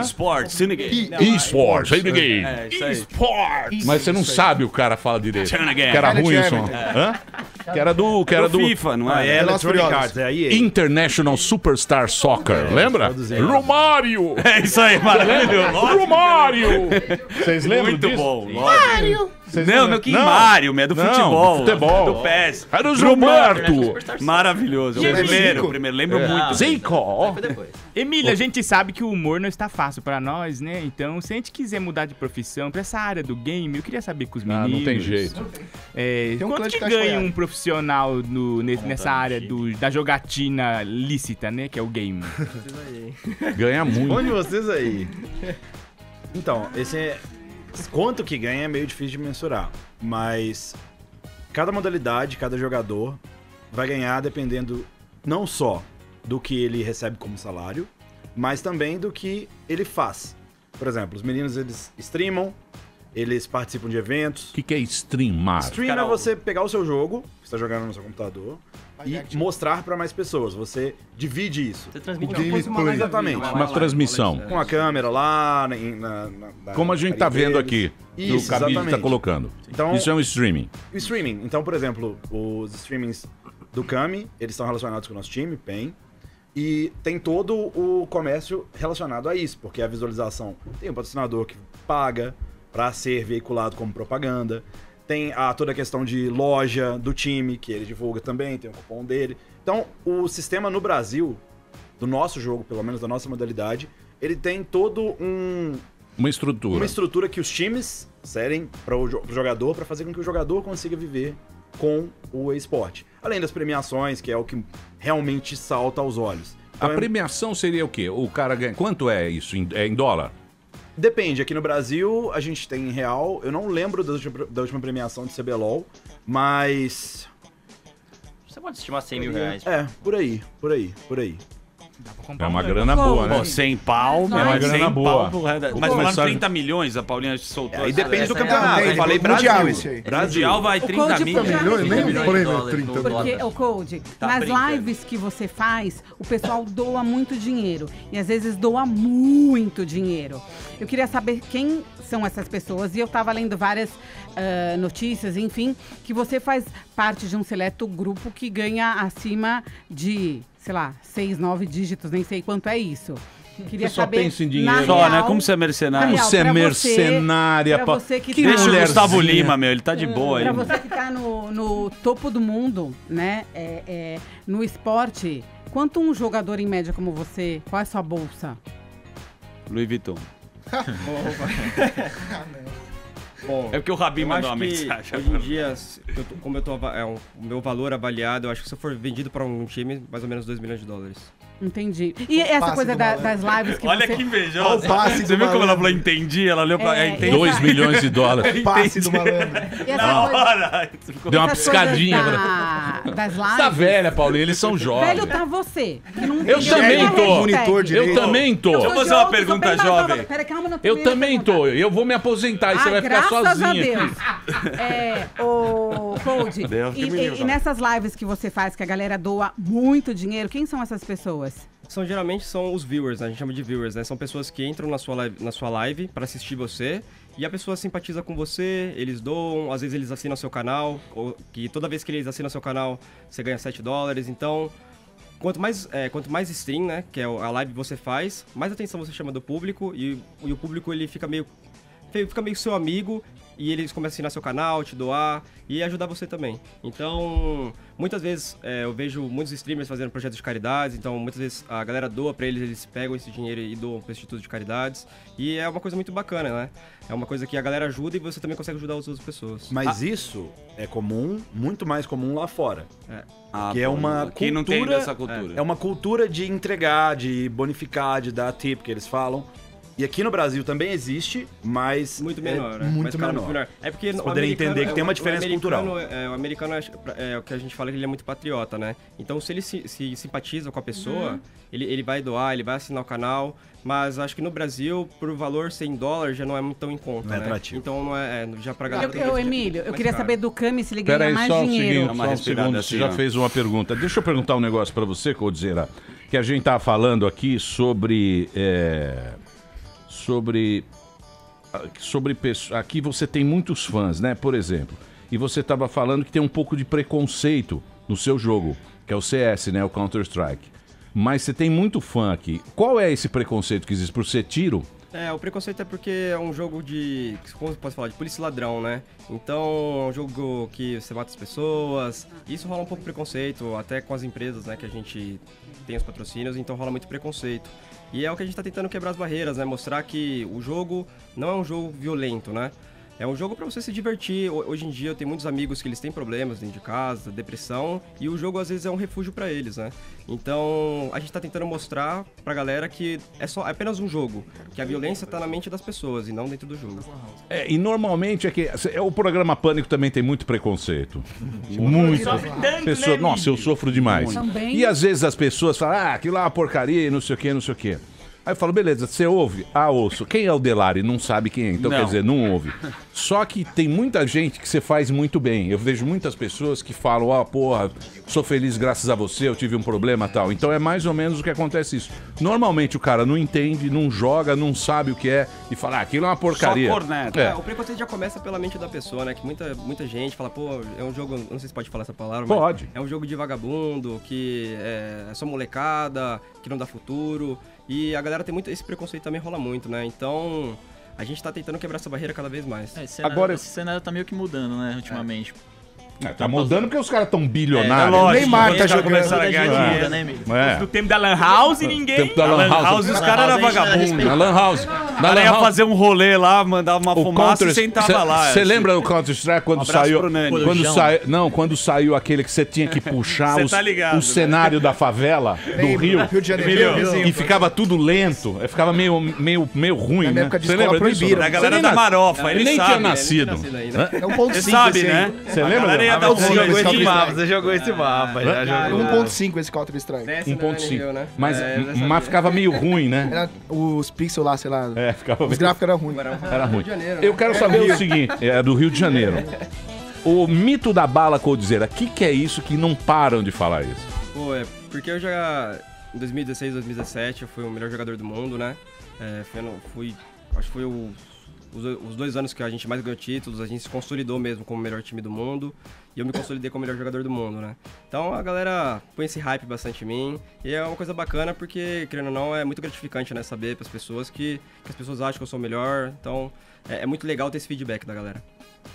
S6: Esports, Cinegame.
S3: eSports, Cinegame.
S6: É, isso aí.
S2: Esports.
S3: Mas você não sabe o cara fala direito.
S6: Cinegame.
S3: Que era ruim o som.
S6: É.
S3: Que era do
S6: FIFA, não é?
S12: É Electronic Arts, é aí.
S3: International Superstar Soccer, lembra? Romário!
S6: É isso aí, maravilhoso.
S3: Romário! Vocês lembram
S6: Muito
S3: disso?
S6: bom. Mário!
S3: Vocês
S6: Não,
S3: lembram?
S6: meu que Mário, é do futebol.
S3: Do futebol.
S6: Do PES.
S3: Era o Gilberto.
S6: Maravilhoso.
S3: E
S6: Primeiro, lembro muito.
S3: Zico.
S2: Emília, a gente sabe que o humor não está fácil pra nós, né? Então, se a gente quiser mudar de profissão pra essa área do game, eu queria saber com os meninos.
S3: Não tem jeito.
S2: Quanto que ganha um profissional nessa área da jogatina lícita, né? Que é o game.
S3: Ganha muito.
S12: Onde vocês aí? Então, quanto que ganha é meio difícil de mensurar, mas cada modalidade, cada jogador vai ganhar dependendo não só do que ele recebe como salário, mas também do que ele faz. Por exemplo, os meninos, eles streamam, eles participam de eventos.
S3: O que é streamar?
S12: Stream é você pegar o seu jogo, que você está jogando no seu computador, e mostrar para mais pessoas. Você divide isso.
S11: Você transmite
S12: Exatamente.
S3: Uma transmissão.
S12: Com a câmera lá,
S3: Como a gente tá vendo aqui. Que o Cabide tá colocando.
S12: Então,
S3: isso é um streaming.
S12: O streaming. Então, por exemplo, os streamings do Kami, eles estão relacionados com o nosso time, PEN. E tem todo o comércio relacionado a isso, porque a visualização tem um patrocinador que paga para ser veiculado como propaganda. Tem toda a questão de loja do time, que ele divulga também, tem o cupom dele. Então, o sistema no Brasil, do nosso jogo, pelo menos da nossa modalidade, ele tem todo
S3: uma estrutura.
S12: Uma estrutura que os times serem para o jogador, para fazer com que o jogador consiga viver com o esporte. Além das premiações, que é o que realmente salta aos olhos. Então,
S3: a premiação seria o quê? O cara ganha... Quanto é isso? É em dólar?
S12: Depende. Aqui no Brasil, a gente tem em real. Eu não lembro da última premiação de CBLOL, mas...
S11: Você pode estimar 100 mil reais.
S12: É, por aí.
S3: É uma grana boa, né?
S6: 100 pau,
S3: é uma grana boa.
S6: Mas falando 30 milhões, a Paulinha soltou.
S12: Aí depende do campeonato. Eu falei Brasil.
S6: Brasil vai 30
S5: milhões.
S8: Porque, o Cold, nas lives que você faz, o pessoal doa muito dinheiro. E às vezes doa muito dinheiro. Eu queria saber quem são essas pessoas. E eu tava lendo várias notícias, enfim, que você faz parte de um seleto grupo que ganha acima de... sei lá, 6, 9 dígitos, nem sei quanto é isso. Queria
S3: você só
S8: saber,
S3: pensa em dinheiro.
S6: Só, né? Como você é mercenária?
S3: Como você é mercenária?
S8: Pra você que
S6: deixa o Gustavo Lima, meu, ele tá de boa aí.
S8: Pra você que tá no topo do mundo, né? No esporte, Quanto um jogador em média como você, qual é a sua bolsa?
S6: Louis Vuitton.
S10: Bom,
S6: É porque o Rabin
S10: eu
S6: mandou
S10: acho
S6: uma
S10: que
S6: mensagem
S10: hoje em
S6: agora.
S10: dia, o meu valor avaliado, eu acho que se eu for vendido para um time, mais ou menos 2 milhões de dólares.
S8: Entendi. E essa
S10: passe
S8: coisa
S10: do malandro.
S8: das lives que
S6: Olha
S8: você...
S6: que invejosa. Você viu como ela falou entendi? Ela olhou pra... entendi.
S3: 2 milhões de dólares.
S14: Passe do malandro.
S8: E essa
S6: Na
S8: coisa-
S6: hora.
S3: Deu uma
S8: essas
S3: piscadinha.
S8: coisas
S3: agora.
S8: das lives...
S3: Tá velha, Paulinho, eles são jovens.
S8: Velho tá você. Que não
S3: Eu
S8: tem
S3: também
S8: nenhuma
S3: tô.
S8: hashtag.
S3: Eu também tô.
S6: Deixa eu fazer uma pergunta jovem.
S8: Pera, calma, não
S3: Eu
S8: terminei
S3: também tô. Eu vou me aposentar e você vai ficar
S8: graças a
S3: sozinho
S8: Deus.
S3: aqui.
S8: Ô, Cold,
S6: Deus, que menino,
S8: e nessas lives que você faz, que a galera doa muito dinheiro, quem são essas pessoas?
S10: Geralmente são os viewers, né? A gente chama de viewers, né? São pessoas que entram na sua live para assistir você e a pessoa simpatiza com você, eles doam, às vezes eles assinam seu canal, que toda vez que eles assinam seu canal, você ganha $7. Então, quanto mais stream, né? Que é a live que você faz, mais atenção você chama do público e o público ele fica meio seu amigo e eles começam a assinar seu canal, te doar e ajudar você também. Então, muitas vezes eu vejo muitos streamers fazendo projetos de caridades, então muitas vezes a galera doa pra eles pegam esse dinheiro e doam pro Instituto de Caridades. E é uma coisa muito bacana, né? É uma coisa que a galera ajuda e você também consegue ajudar as outras pessoas.
S12: Mas isso é comum, muito mais comum lá fora. Que é
S6: pô,
S12: uma
S6: aqui não tem dessa cultura.
S12: É uma cultura de entregar, de bonificar, de dar tip, que eles falam. E aqui no Brasil também existe, mas
S10: muito menor, né?
S12: Muito
S10: Mas,
S12: menor.
S10: É porque
S12: Vocês poderiam entender que tem uma diferença cultural.
S10: O americano é o que a gente fala que ele é muito patriota, né? Então, se ele se simpatiza com a pessoa, ele vai doar, ele vai assinar o canal. Mas acho que no Brasil, por valor $100, já não é tão em conta,
S12: Não é
S10: né?
S12: atrativo.
S10: Então, não é já pra galera...
S8: Emílio, eu queria saber do Cami se ele
S3: Pera
S8: ganha
S3: aí,
S8: mais
S3: só
S8: dinheiro.
S3: só um segundo, você já fez uma pergunta. Deixa eu perguntar um negócio pra você, Coldzera, que a gente tá falando aqui sobre aqui você tem muitos fãs, né? Por exemplo, e você tava falando que tem um pouco de preconceito no seu jogo, que é o CS, né? O Counter-Strike. Mas você tem muito fã aqui. Qual é esse preconceito que existe? Por ser tiro?
S10: O preconceito é porque é um jogo de... Como posso falar? De polícia e ladrão, né? Então, é um jogo que você mata as pessoas. Isso rola um pouco de preconceito, até com as empresas, né? Que a gente tem os patrocínios, então rola muito preconceito. E é o que a gente tá tentando quebrar as barreiras, né? Mostrar que o jogo não é um jogo violento, né? É um jogo pra você se divertir. Hoje em dia eu tenho muitos amigos que eles têm problemas dentro de casa, depressão, e o jogo às vezes é um refúgio pra eles, né? Então a gente tá tentando mostrar pra galera que é apenas um jogo, que a violência tá na mente das pessoas e não dentro do jogo.
S3: E normalmente o programa Pânico também tem muito preconceito. Muito.
S10: Sofre tanto,
S3: Pessoa,
S10: né,
S3: nossa, eu sofro demais.
S8: Também.
S3: E às vezes as pessoas falam, aquilo lá é uma porcaria e não sei o que, não sei o que. Aí eu falo, beleza, você ouve? Ouço. Quem é o Delari? Não sabe quem é. Então,
S6: Não.
S3: quer dizer, não ouve. Só que tem muita gente que você faz muito bem. Eu vejo muitas pessoas que falam, porra, sou feliz graças a você, eu tive um problema e tal. Então é mais ou menos o que acontece isso. Normalmente o cara não entende, não joga, não sabe o que é e fala, aquilo é uma porcaria.
S10: O preconceito já começa pela mente da pessoa, né? Que muita gente fala, pô, é um jogo, não sei se pode falar essa palavra, mas
S3: Pode.
S10: é um jogo de vagabundo, que é só molecada, que não dá futuro. E a galera tem muito. Esse preconceito também rola muito, né? Então, a gente tá tentando quebrar essa barreira cada vez mais.
S9: Esse cenário tá meio que mudando, né, ultimamente.
S3: Tá mudando porque os caras estão bilionários.
S2: lógico.
S3: Neymar
S2: tá jogando.
S3: começaram
S2: a ganhar dinheiro,
S9: né, Emílio?
S2: No tempo da Lan House, ninguém...
S3: Tempo da Lan House,
S6: os caras eram vagabundos.
S3: Na Lan House.
S6: O cara ia fazer um rolê lá, mandava uma fumaça e sentava lá.
S3: Você lembra do Counter-Strike quando
S6: abraço
S3: saiu...
S6: pro Nani.
S3: Quando saiu aquele que você tinha que puxar
S6: Cê tá ligado,
S3: o cenário da favela do Rio.
S14: Rio de Janeiro.
S3: E ficava tudo lento. Ficava meio ruim,
S14: Na
S3: né?
S14: época de
S3: Você
S14: escola
S3: lembra disso?
S14: proibiram.
S6: A galera da Marofa,
S3: Ele
S6: ele
S3: nem
S6: sabe.
S3: tinha nascido.
S14: É um ponto
S6: Você
S14: 5
S6: sabe,
S14: esse aí.
S6: né?
S3: Você
S6: A
S3: lembra?
S6: galera ia dar um
S14: Você
S6: rolê
S14: jogou esse
S6: de
S14: mapa,
S6: você jogou esse mapa, já jogou.
S14: 1.5 esse Counter-Strike.
S3: 1.5.
S10: né?
S3: Mas ficava meio ruim, né?
S14: Era os pixels lá, sei lá.
S3: Ficava
S14: Os gráficos eram ruins.
S3: Era ruim.
S10: de Janeiro,
S3: Eu
S10: né?
S3: quero saber o seguinte, é do Rio de Janeiro. O mito da bala Coldzera, o que é isso que não param de falar isso?
S10: Pô, porque eu já... Em 2016, 2017, eu fui o melhor jogador do mundo, né? Acho que foi os 2 anos que a gente mais ganhou títulos, a gente se consolidou mesmo como o melhor time do mundo. E eu me consolidei como o melhor jogador do mundo, né? Então a galera põe esse hype bastante em mim. E é uma coisa bacana porque, querendo ou não, é muito gratificante, né? Saber pras pessoas que as pessoas acham que eu sou o melhor. Então é muito legal ter esse feedback da galera.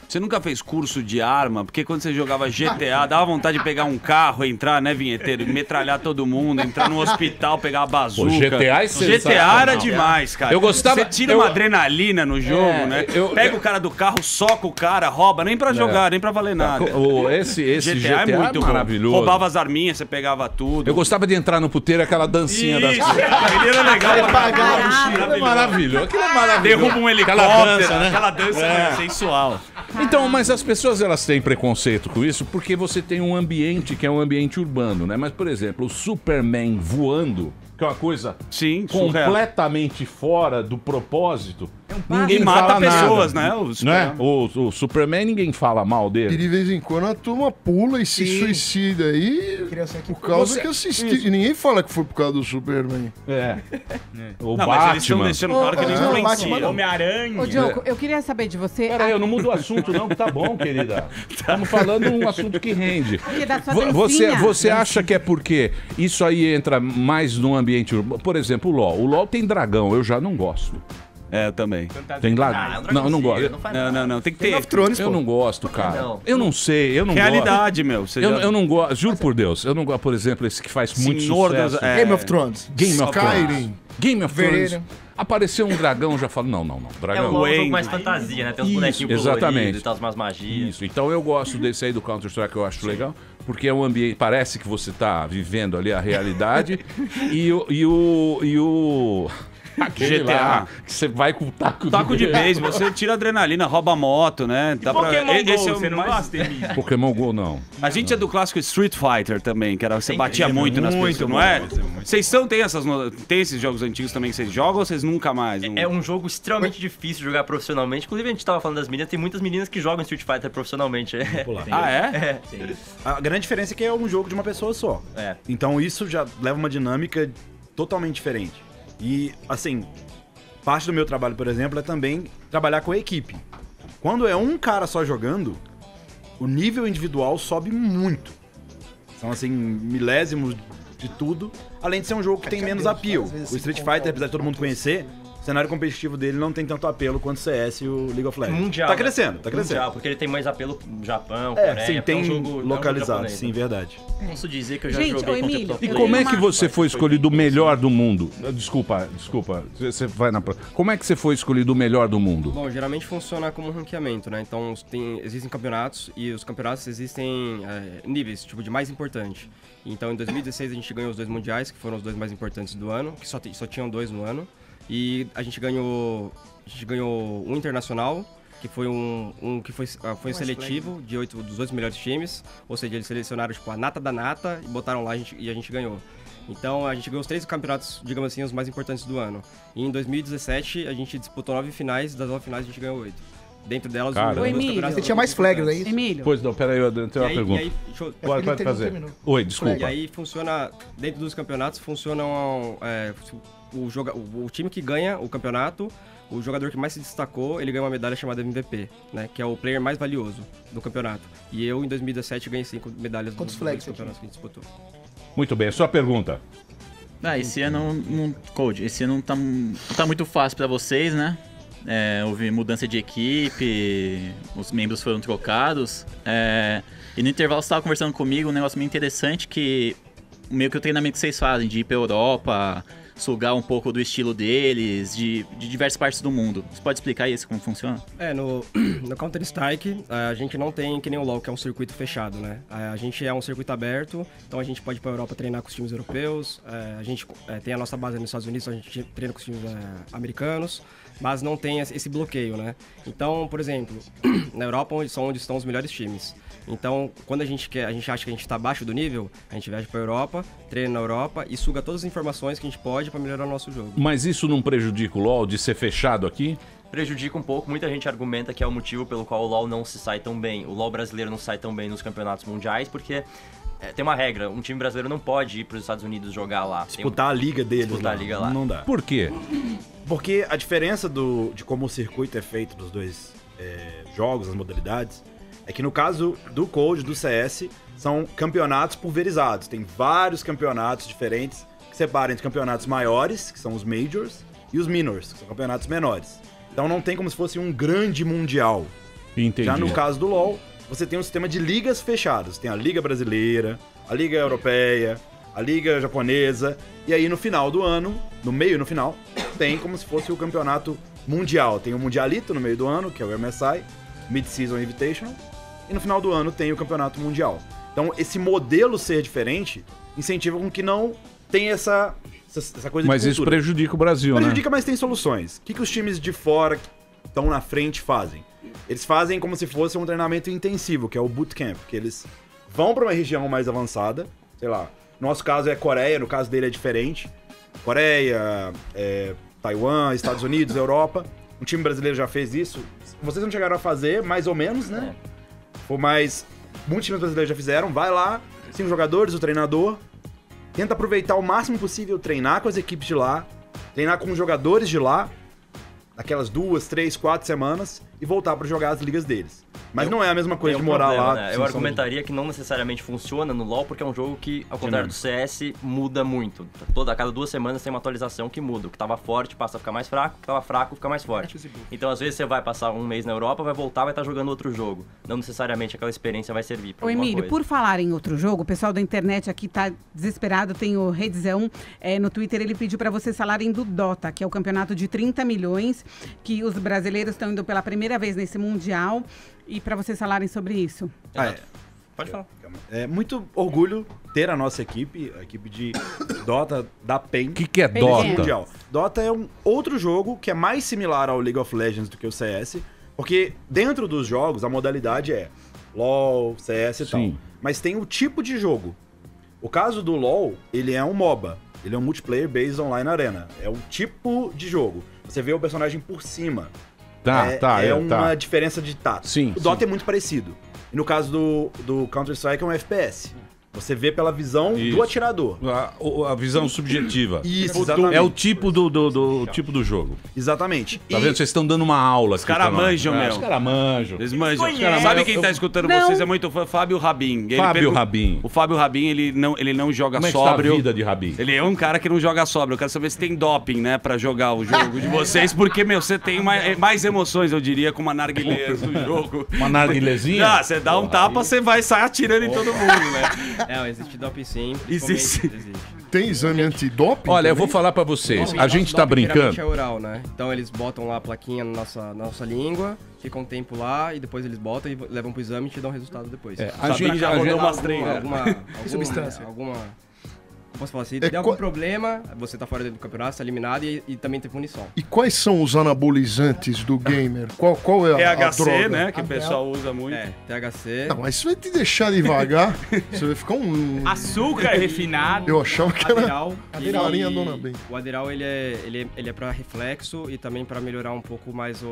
S6: Você nunca fez curso de arma? Porque quando você jogava GTA, dava vontade de pegar um carro, entrar, né, vinheteiro? Metralhar todo mundo, entrar no hospital, pegar a bazuca.
S3: O GTA é
S6: GTA era demais, cara.
S3: Eu gostava...
S6: Você tira uma adrenalina no jogo, né? Pega o cara do carro, soca o cara, rouba, nem pra jogar, nem pra valer nada.
S3: Esse GTA é muito maravilhoso.
S6: Roubava as arminhas, você pegava tudo.
S3: Eu gostava de entrar no puteiro, aquela dancinha das...
S6: Isso, aquele era legal.
S3: Aquilo é maravilhoso. Aquilo é maravilhoso.
S6: Derruba um helicóptero, aquela dança sensual.
S3: Então, mas as pessoas elas têm preconceito com isso porque você tem um ambiente que é um ambiente urbano, né? Mas, por exemplo, o Superman voando, que é uma coisa completamente fora do propósito. Ninguém
S6: mata
S3: fala
S6: pessoas,
S3: nada,
S6: né?
S3: O Superman, ninguém fala mal dele.
S5: E de vez em quando a turma pula e se suicida aí por causa que assistiu. E ninguém fala que foi por causa do Superman.
S3: O
S6: não,
S3: Batman.
S6: mas eles estão deixando claro que ele influencia.
S2: Homem-Aranha.
S8: Ô, Diogo, eu queria saber de você...
S3: Peraí, eu não mudo o assunto não, tá bom, querida. Estamos falando um assunto que rende.
S8: Da sua
S3: Você acha que é porque isso aí entra mais no ambiente urbano? Por exemplo, o LoL. O LoL tem dragão, eu já não gosto.
S6: É, eu também.
S3: Tem dragão? Não, eu não gosto.
S6: Não, tem que ter.
S3: Eu não gosto, cara. Eu não sei, eu não gosto.
S6: Realidade, meu.
S3: Eu não gosto, juro por Deus. Eu não gosto, por exemplo, esse que faz muito sucesso.
S14: Game of Thrones.
S3: Game of Thrones. Game of Thrones. Apareceu um dragão, eu já falo, não. Dragão.
S11: É um jogo mais fantasia, né? Tem uns bonequinhos coloridos e tal, umas magias.
S3: Isso, então eu gosto desse aí do Counter-Strike, eu acho legal, porque é um ambiente, parece que você tá vivendo ali a realidade, e o
S6: GTA.
S3: Lá, que você vai com o
S6: taco de beisebol, você tira adrenalina, rouba moto, né?
S2: Dá Pokémon Go, você não gosta, Emílio?
S3: Pokémon Go, não.
S6: A gente é do clássico Street Fighter também, que era você batia muito nas pessoas, não é? Vocês tem esses jogos antigos também que vocês jogam ou vocês nunca mais?
S11: É um jogo extremamente difícil de jogar profissionalmente. Inclusive, a gente tava falando das meninas, tem muitas meninas que jogam Street Fighter profissionalmente.
S6: Ah, é?
S12: A grande diferença é que é um jogo de uma pessoa só. Então isso já leva uma dinâmica totalmente diferente. E, assim, parte do meu trabalho, por exemplo, é também trabalhar com a equipe. Quando é um cara só jogando, o nível individual sobe muito. São, assim, milésimos de tudo. Além de ser um jogo que tem menos appeal. O Street Fighter, apesar de todo mundo conhecer, o cenário competitivo dele não tem tanto apelo quanto o CS e o League of Legends.
S11: Mundial.
S12: Tá crescendo, tá crescendo.
S11: Mundial, porque ele tem mais apelo no Japão, Coreia.
S12: Sim, tem
S11: um jogo
S12: localizado,
S11: japonês,
S12: sim, verdade.
S9: Posso dizer que eu já joguei contra o top
S3: E como é que você foi escolhido o melhor do mundo? Desculpa. Você vai na... Como é que você foi escolhido o melhor do mundo?
S10: Bom, geralmente funciona como um ranqueamento, né? Então existem campeonatos e os campeonatos existem níveis, tipo, de mais importante. Então em 2016 a gente ganhou os 2 mundiais, que foram os 2 mais importantes do ano, que só tinham 2 no ano. E a gente ganhou um internacional, que foi que foi seletivo dos 8 melhores times, ou seja, eles selecionaram tipo a nata da nata e botaram lá e a gente ganhou. Então a gente ganhou os 3 campeonatos, digamos assim, os mais importantes do ano. E em 2017 a gente disputou 9 finais, das 9 finais a gente ganhou 8. Dentro delas,
S14: o Emílio, você tinha mais flags, é isso?
S8: Emílio.
S3: Pois não, peraí, eu tenho uma pergunta. Pode fazer. Oi, desculpa.
S10: E aí funciona, dentro dos campeonatos, funcionam o time que ganha o campeonato, o jogador que mais se destacou, ele ganha uma medalha chamada MVP, né? Que é o player mais valioso do campeonato. E eu, em 2017, ganhei 5 medalhas dos campeonatos que a gente disputou.
S3: Muito bem, sua pergunta.
S9: Esse ano, Cold, esse ano não tá muito fácil pra vocês, né? Houve mudança de equipe, os membros foram trocados. E no intervalo você estava conversando comigo um negócio meio interessante, que meio que o treinamento que vocês fazem de ir pra Europa, sugar um pouco do estilo deles, de diversas partes do mundo. Você pode explicar isso, como funciona?
S10: No Counter-Strike, a gente não tem que nem o LoL, que é um circuito fechado, né? A gente é um circuito aberto, então a gente pode ir pra Europa treinar com os times europeus, a gente tem a nossa base nos Estados Unidos, então a gente treina com os times americanos, mas não tem esse bloqueio, né? Então, por exemplo, na Europa onde estão os melhores times. Então, quando a gente acha que a gente está abaixo do nível, a gente viaja para a Europa, treina na Europa e suga todas as informações que a gente pode para melhorar o nosso jogo.
S3: Mas isso não prejudica o LoL de ser fechado aqui?
S11: Prejudica um pouco, muita gente argumenta que é o motivo pelo qual o LoL não se sai tão bem. O LoL brasileiro não sai tão bem nos campeonatos mundiais, porque tem uma regra, um time brasileiro não pode ir para os Estados Unidos jogar lá.
S12: Disputar a liga deles.
S11: Disputar a liga lá.
S12: Não dá.
S3: Por quê?
S12: Porque a diferença de como o circuito é feito dos dois jogos, as modalidades, é que no caso do Cold, do CS, são campeonatos pulverizados. Tem vários campeonatos diferentes que separam entre campeonatos maiores, que são os Majors, e os Minors, que são campeonatos menores. Então não tem como se fosse um grande mundial.
S3: Entendi.
S12: Já no caso do LoL, você tem um sistema de ligas fechadas. Tem a Liga Brasileira, a Liga Europeia, a Liga Japonesa. E aí no final do ano, no meio e no final, tem como se fosse o campeonato mundial. Tem o Mundialito no meio do ano, que é o MSI, Mid-Season Invitational. E no final do ano tem o campeonato mundial. Então esse modelo ser diferente incentiva com que não tenha essa coisa
S3: Mas
S12: de cultura.
S3: isso prejudica o Brasil,
S12: Prejudica, mas tem soluções. O que os times de fora que estão na frente fazem? Eles fazem como se fosse um treinamento intensivo, que é o bootcamp, que eles vão para uma região mais avançada, sei lá, no nosso caso é Coreia, no caso dele é diferente. Coreia, Taiwan, Estados Unidos, Europa. Um time brasileiro já fez isso. Vocês não chegaram a fazer, mais ou menos, né? Mas muitos times brasileiros já fizeram. Vai lá, 5 jogadores, o treinador. Tenta aproveitar o máximo possível, treinar com as equipes de lá, treinar com os jogadores de lá, naquelas 2, 3, 4 semanas, e voltar para jogar as ligas deles. Mas não é a mesma coisa de morar lá.
S11: Né? Eu argumentaria que não necessariamente funciona no LoL, porque é um jogo que, ao contrário do CS, muda muito. A cada 2 semanas tem uma atualização que muda. O que estava forte passa a ficar mais fraco, o que estava fraco fica mais forte. Então, às vezes, você vai passar um mês na Europa, vai voltar, vai estar jogando outro jogo. Não necessariamente aquela experiência vai servir para alguma
S8: Emílio,
S11: coisa.
S8: por falar em outro jogo, o pessoal da internet aqui tá desesperado, tem o Redzão no Twitter, ele pediu para vocês falarem do Dota, que é o campeonato de 30 milhões, que os brasileiros estão indo pela primeira vez nesse Mundial, e para vocês falarem sobre isso.
S11: Pode falar.
S12: É muito orgulho ter a nossa equipe, a equipe de Dota da PEN.
S3: O que é Dota?
S12: Mundial. Dota é um outro jogo que é mais similar ao League of Legends do que o CS, porque dentro dos jogos a modalidade é LoL, CS e tal. Mas tem o tipo de jogo. O caso do LoL, ele é um MOBA. Ele é um Multiplayer Based Online Arena. É um tipo de jogo. Você vê o personagem por cima. É uma diferença de tato. O Dota é muito parecido. E no caso do Counter-Strike é um FPS. Você vê pela visão do atirador.
S3: A visão subjetiva.
S12: Isso, exatamente.
S3: É o tipo tipo do jogo.
S12: Exatamente.
S3: Tá vendo? Vocês estão dando uma aula aqui.
S6: Os caras manjam, meu.
S3: Os caras manjam.
S6: Eles manjam. Sabe quem tá escutando vocês? É muito fã? Fábio Rabin.
S3: Rabin.
S6: O Fábio Rabin, ele não joga
S3: Como é que
S6: sóbrio.
S3: tá a vida de Rabin?
S6: Ele é um cara que não joga sóbrio. Eu quero saber se tem doping, né, pra jogar o jogo de vocês. Porque, meu, você tem mais emoções, eu diria, com uma narguilé no jogo.
S3: Uma narguilezinha?
S6: Você dá um tapa, você vai sair atirando em todo mundo, né?
S10: Existe doping sim.
S6: Existe.
S5: Tem exame antidoping?
S3: Olha, eu vou falar pra vocês. A gente tá brincando.
S10: É oral, né? Então eles botam lá a plaquinha na nossa língua, ficam um tempo lá e depois eles botam e levam pro exame e te dão o resultado depois.
S3: A gente já rodou umas
S10: alguma
S14: substância.
S10: Posso falar assim, se der algum problema, você tá fora do campeonato, tá eliminado e também tem punição.
S5: E quais são os anabolizantes do gamer? Qual é a
S6: THC,
S5: droga?
S6: né? Que o pessoal usa muito.
S10: THC.
S5: Não, mas isso vai te deixar devagar. Você vai ficar um...
S2: Açúcar refinado.
S5: Eu achava que era...
S10: Aderal.
S5: Farinha Dona Bem.
S10: O Aderal, ele é pra reflexo e também pra melhorar um pouco mais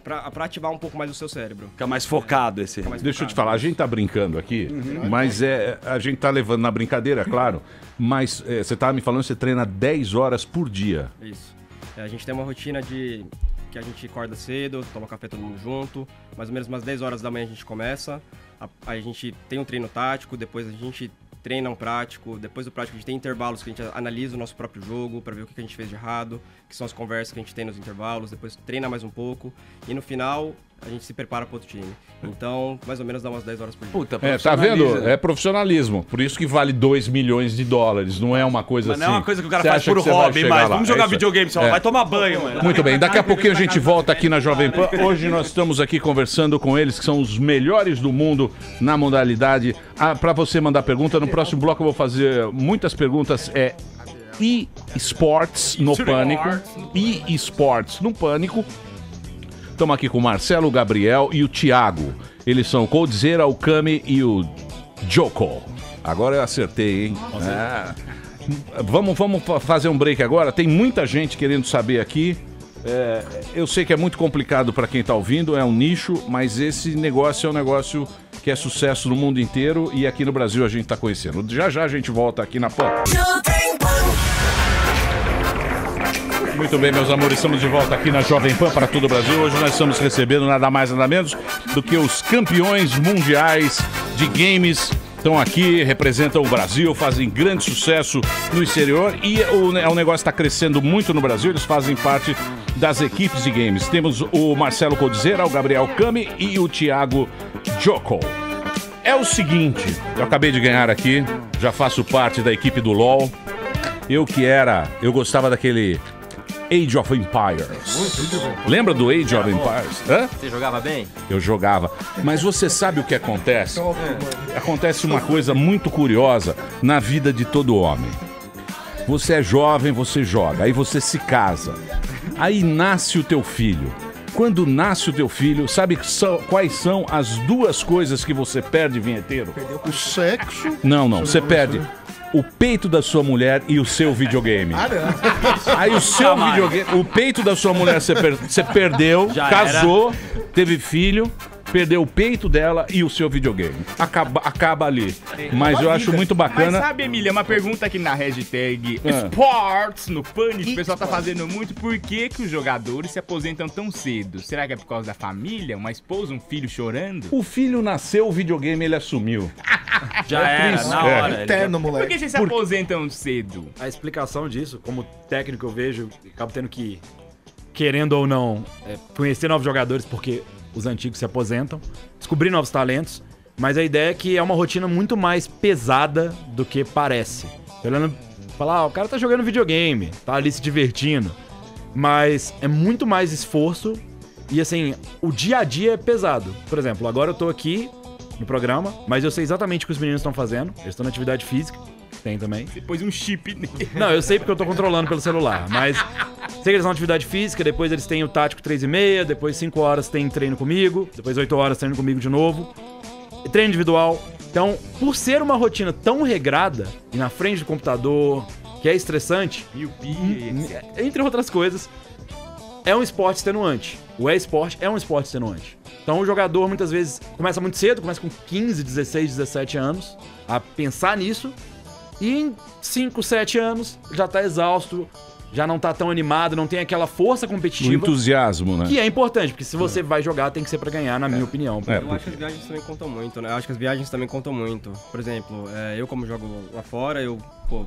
S10: pra ativar um pouco mais o seu cérebro.
S6: Fica mais focado esse.
S3: Deixa eu te falar, a gente tá brincando aqui, mas a gente tá levando na brincadeira, claro, mas você tava me falando que você treina 10 horas por dia.
S10: Isso. A gente tem uma rotina que a gente acorda cedo, toma café todo mundo junto, mais ou menos umas 10 horas da manhã a gente começa, a gente tem um treino tático, depois a gente treina um prático, depois do prático a gente tem intervalos que a gente analisa o nosso próprio jogo para ver o que a gente fez de errado, que são as conversas que a gente tem nos intervalos, depois treina mais um pouco e no final a gente se prepara para outro time. Então, mais ou menos dá umas 10 horas por dia.
S6: Puta,
S3: tá vendo? É profissionalismo. Por isso que vale 2 milhões de dólares. Não é uma coisa
S6: Mas
S3: assim.
S6: não é uma coisa que o cara faz por hobby, mas vamos jogar videogame, só vai tomar banho, mano.
S3: Muito bem, daqui a pouquinho a gente volta aqui na Jovem Pan. Hoje nós estamos aqui conversando com eles, que são os melhores do mundo na modalidade. Para você mandar pergunta, no próximo bloco eu vou fazer muitas perguntas. eSports no Pânico. eSports no Pânico. Estamos aqui com o Marcelo, o Gabriel e o Thiago. Eles são o Coldzera, o Kami e o Joko. Agora eu acertei, hein? Vamos fazer um break agora. Tem muita gente querendo saber aqui. Eu sei que é muito complicado para quem está ouvindo, é um nicho, mas esse negócio é um negócio que é sucesso no mundo inteiro e aqui no Brasil a gente está conhecendo. Já a gente volta aqui na Pan. Muito bem, meus amores, estamos de volta aqui na Jovem Pan para todo o Brasil. Hoje nós estamos recebendo nada mais nada menos do que os campeões mundiais de games Estão aqui, representam o Brasil, fazem grande sucesso no exterior e o negócio está crescendo muito no Brasil. Eles fazem parte das equipes de games. Temos o Marcelo Coldzera, o Gabriel Kami e o Thiago Joko. É o seguinte, eu acabei de ganhar aqui, já faço parte da equipe do LoL. Eu gostava daquele Age of Empires. Lembra do Age of Empires? Hã?
S11: Você jogava bem?
S3: Eu jogava. Mas você sabe o que acontece? Acontece uma coisa muito curiosa na vida de todo homem. Você é jovem, você joga, aí você se casa. Aí nasce o teu filho. Quando nasce o teu filho, sabe quais são as duas coisas que você perde, vinheteiro?
S5: O sexo.
S3: Não, você perde o peito da sua mulher e o seu videogame. Aí o seu videogame, o peito da sua mulher você perdeu,
S2: Já
S3: casou, teve filho, perdeu o peito dela e o seu videogame. Acaba ali. Mas eu acho muito bacana.
S2: Mas sabe, Emília, uma pergunta aqui na hashtag Sports, no Pânico, o pessoal tá fazendo muito. Por que os jogadores se aposentam tão cedo? Será que é por causa da família? Uma esposa, um filho chorando?
S3: O filho nasceu, o videogame ele assumiu.
S9: Já era, na hora.
S14: Eterno, moleque.
S2: Por que vocês se aposentam cedo?
S12: A explicação disso, como técnico eu vejo, acabo tendo que, querendo ou não, conhecer novos jogadores, porque os antigos se aposentam, descobrir novos talentos, mas a ideia é que é uma rotina muito mais pesada do que parece. Olhando, falar, o cara tá jogando videogame, tá ali se divertindo, mas é muito mais esforço e assim, o dia a dia é pesado. Por exemplo, agora eu tô aqui no programa, mas eu sei exatamente o que os meninos estão fazendo, eles estão na atividade física, tem também.
S2: Você pôs um chip nele.
S12: Não, eu sei porque eu tô controlando pelo celular, mas sei que eles estão na atividade física, depois eles têm o tático 3h30, depois 5 horas tem treino comigo, depois 8 horas treino comigo de novo, treino individual. Então, por ser uma rotina tão regrada e na frente do computador, que é estressante, entre outras coisas, é um esporte extenuante. O e-sport é um esporte extenuante. Então o jogador muitas vezes começa muito cedo, começa com 15, 16, 17 anos a pensar nisso e em 5, 7 anos já tá exausto, já não tá tão animado, não tem aquela força competitiva.
S3: O entusiasmo, né?
S12: Que é importante, porque se você vai jogar tem que ser pra ganhar, na minha opinião.
S10: Eu acho que as viagens também contam muito, né? Eu acho que as viagens também contam muito. Por exemplo, eu como jogo lá fora,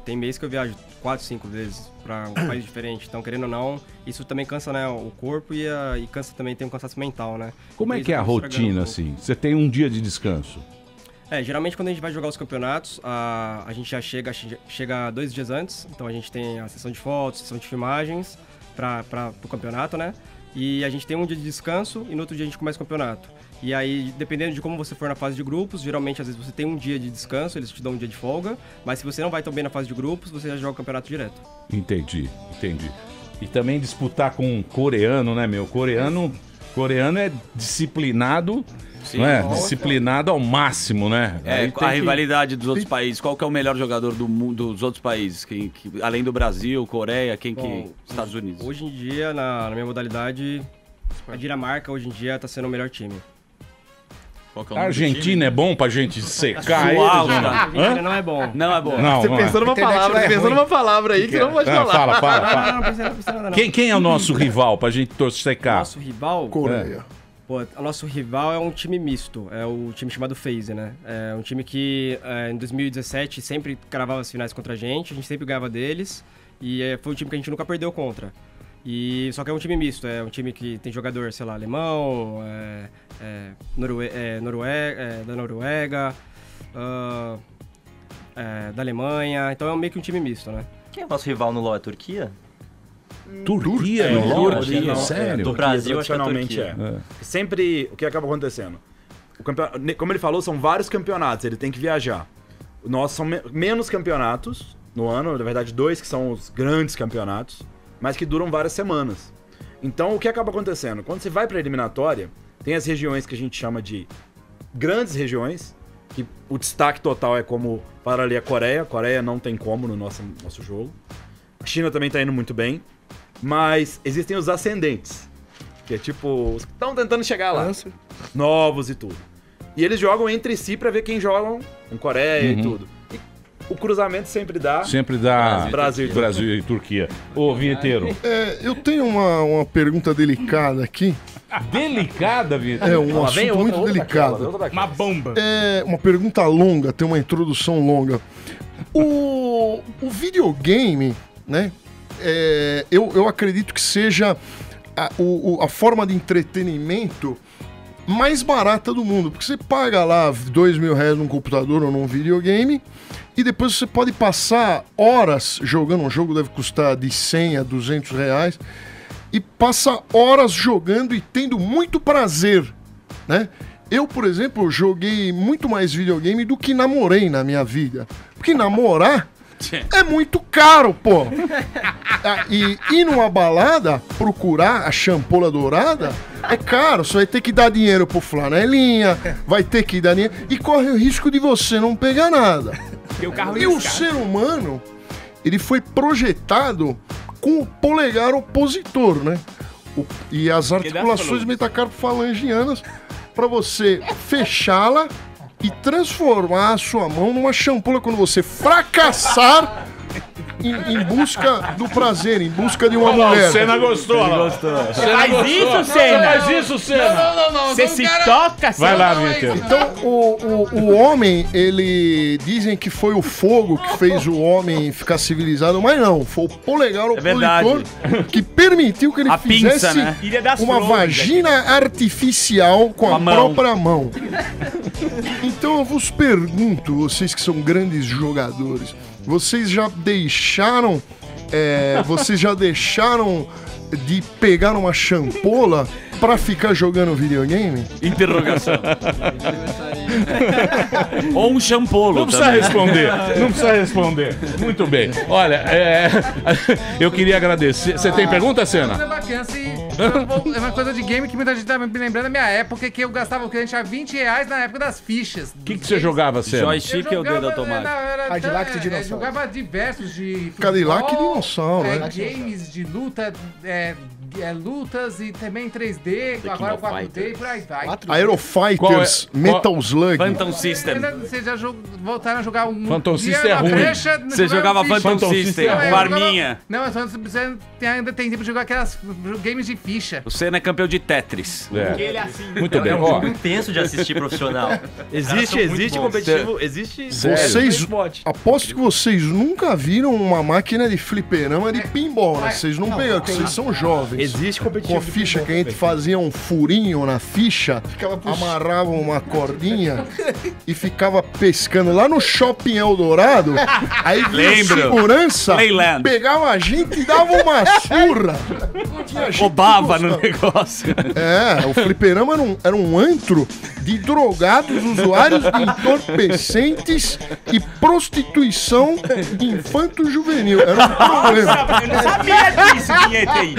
S10: tem mês que eu viajo 4, 5 vezes pra um país diferente. Então, querendo ou não, isso também cansa, né, o corpo e cansa também, tem um cansaço mental, né?
S3: Como é que é a rotina, assim? Você tem um dia de descanso?
S10: Geralmente quando a gente vai jogar os campeonatos, a gente já chega 2 dias antes, então a gente tem a sessão de fotos, sessão de filmagens para o campeonato, né? E a gente tem um dia de descanso e no outro dia a gente começa o campeonato. E aí, dependendo de como você for na fase de grupos, geralmente às vezes você tem um dia de descanso, eles te dão um dia de folga, mas se você não vai tão bem na fase de grupos, você já joga o campeonato direto.
S3: Entendi. E também disputar com um coreano, né, meu? Coreano é disciplinado. Sim, não é? Disciplinado ao máximo, né?
S6: A rivalidade dos outros países. Qual que é o melhor jogador do mundo, dos outros países? Além do Brasil, Coreia, Estados Unidos?
S10: Hoje em dia, na minha modalidade, a Dinamarca hoje em dia tá sendo o melhor time.
S3: A Argentina é bom pra gente secar eles?
S10: A Argentina não é bom.
S6: Não é bom.
S3: Você
S14: pensou numa palavra aí que não pode falar.
S3: Fala. Quem é o nosso rival pra gente secar?
S10: Nosso rival?
S5: Coreia.
S10: O nosso rival é um time misto, é o time chamado FaZe, né? É um time que em 2017 sempre cravava as finais contra a gente sempre ganhava deles, e foi um time que a gente nunca perdeu contra. Só que é um time misto, é um time que tem jogador, sei lá, alemão, da Noruega, da Alemanha, então é meio que um time misto, né?
S11: Quem é o nosso rival no LoL? É a Turquia?
S3: Turquia no LoL? Sério?
S11: Do Brasil, acho que é a Turquia.
S12: Sempre, o que acaba acontecendo? Como ele falou, são vários campeonatos, ele tem que viajar. Nossos são menos campeonatos no ano, na verdade 2 que são os grandes campeonatos, mas que duram várias semanas. Então, o que acaba acontecendo? Quando você vai pra eliminatória, tem as regiões que a gente chama de grandes regiões, que o destaque total é como para ali a Coreia. A Coreia não tem como no nosso jogo. A China também tá indo muito bem. Mas existem os ascendentes, que é tipo, os que estão tentando chegar lá, novos e tudo. E eles jogam entre si pra ver quem joga com Coreia e tudo. E o cruzamento sempre dá
S3: Brasil e Turquia. Ô, vinheteiro.
S5: Eu tenho uma pergunta delicada aqui.
S3: Delicada, Vitor.
S5: É um assunto muito delicado.
S2: Uma bomba.
S5: É uma pergunta longa, tem uma introdução longa. O videogame, né? Eu acredito que seja a forma de entretenimento mais barata do mundo. Porque você paga lá R$2.000 num computador ou num videogame e depois você pode passar horas jogando. Um jogo deve custar de 100 a R$200 e passa horas jogando e tendo muito prazer, né? Eu, por exemplo, joguei muito mais videogame do que namorei na minha vida. Porque namorar é muito caro, pô. E ir numa balada, procurar a champola dourada, é caro. Você vai ter que dar dinheiro pro flanelinha, vai ter que dar dinheiro... E corre o risco de você não pegar nada. E o ser humano, ele foi projetado com o polegar opositor, né? E as articulações metacarpofalangianas para você fechá-la e transformar a sua mão numa champola quando você fracassar em busca do prazer, em busca de uma mulher.
S3: O Senna gostou.
S2: Você faz isso, Senna?
S3: Faz isso, Senna.
S2: Não. Você se toca, Senna?
S3: Vai lá, Vitor.
S5: Então, o homem, ele... Dizem que foi o fogo que fez o homem ficar civilizado, mas não. Foi o polegar opositor que permitiu que ele fizesse
S6: pinça, né?
S5: uma vagina artificial com a própria mão. Então eu vos pergunto, vocês que são grandes jogadores, vocês já deixaram de pegar uma champola pra ficar jogando videogame?
S6: Interrogação. Ou um champolo.
S3: Não precisa responder. Não precisa responder. Muito bem. Olha, eu queria agradecer. Você tem pergunta, Senna?
S4: É bacana, assim. É uma coisa de game que muita gente tá me lembrando da minha época, que eu gastava o que a gente tinha R$20 na época das fichas.
S3: O que você jogava, Senna?
S6: Joystick ou dedo automático?
S14: Cadillac de dinossauro.
S4: Jogava diversos de futebol,
S5: Cadillac e dinossauro, né?
S4: games de luta, lutas e também 3D, agora o 4D e por aí vai.
S5: Aerofighters, Metal Slug.
S6: Phantom System.
S4: Vocês já voltaram a jogar um
S3: Phantom System é ruim.
S6: Você jogava Phantom System, com arminha.
S4: Não, você ainda tem tempo de jogar aquelas games de ficha.
S6: O Senna é campeão de Tetris.
S2: Ele é assim.
S3: Muito bem.
S11: É um jogo intenso de assistir profissional.
S12: Existe competitivo, existe...
S5: Vocês, aposto que vocês nunca viram uma máquina de fliperama de pinball, né? Vocês não pegaram, porque vocês são jovens.
S12: Existe competitivo.
S5: Com a ficha que a gente fazia um furinho na ficha, amarrava uma cordinha e ficava pescando lá no Shopping Eldorado. Aí vinha segurança, pegava a gente e dava uma surra.
S6: Roubava no negócio.
S5: O fliperama era um antro de drogados, usuários de entorpecentes e prostituição infanto-juvenil. Era um problema.
S2: Eu não sabia disso, vinheta aí.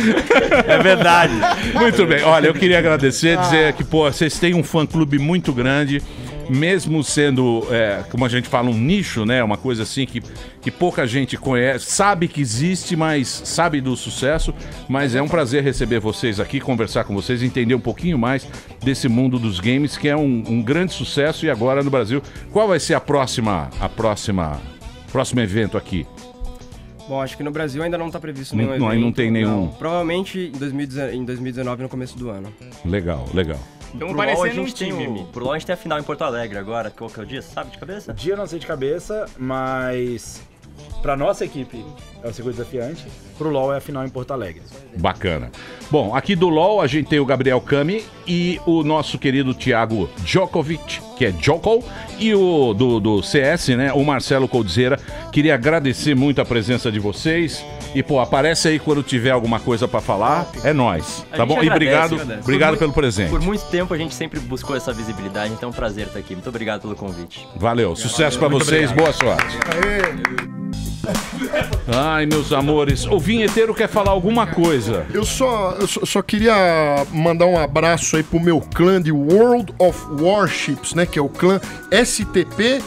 S6: É verdade.
S3: Muito bem. Olha, eu queria agradecer, dizer que, pô, vocês têm um fã-clube muito grande, mesmo sendo, como a gente fala, um nicho, né? Uma coisa assim que pouca gente conhece, sabe que existe, mas sabe do sucesso. Mas é um prazer receber vocês aqui, conversar com vocês, entender um pouquinho mais desse mundo dos games, que é um grande sucesso. E agora no Brasil, qual vai ser próximo evento aqui?
S10: Bom, acho que no Brasil ainda não está previsto nenhum
S3: evento. Não tem nenhum.
S10: Provavelmente em 2019, no começo do ano.
S3: Legal.
S11: Então, por LOL a gente tem a final em Porto Alegre agora. Qual que é o dia? Sabe de cabeça?
S12: O dia eu não sei de cabeça, mas pra nossa equipe é o circuito desafiante. Pro LoL é a final em Porto Alegre.
S3: Bacana. Bom, aqui do LoL a gente tem o Gabriel Kami e o nosso querido Thiago Djokovic, que é Djoko, e o do CS, né, o Marcelo Coldzera. Queria agradecer muito a presença de vocês. E, pô, aparece aí quando tiver alguma coisa pra falar. É nóis, tá bom? E obrigado pelo presente.
S11: Por muito tempo a gente sempre buscou essa visibilidade, então é um prazer estar aqui. Muito obrigado pelo convite.
S3: Valeu, sucesso pra vocês, boa sorte. Ai, meus amores, o vinheteiro quer falar alguma coisa.
S5: Eu só queria mandar um abraço aí pro meu clã de World of Warships, né? Que é o clã STP1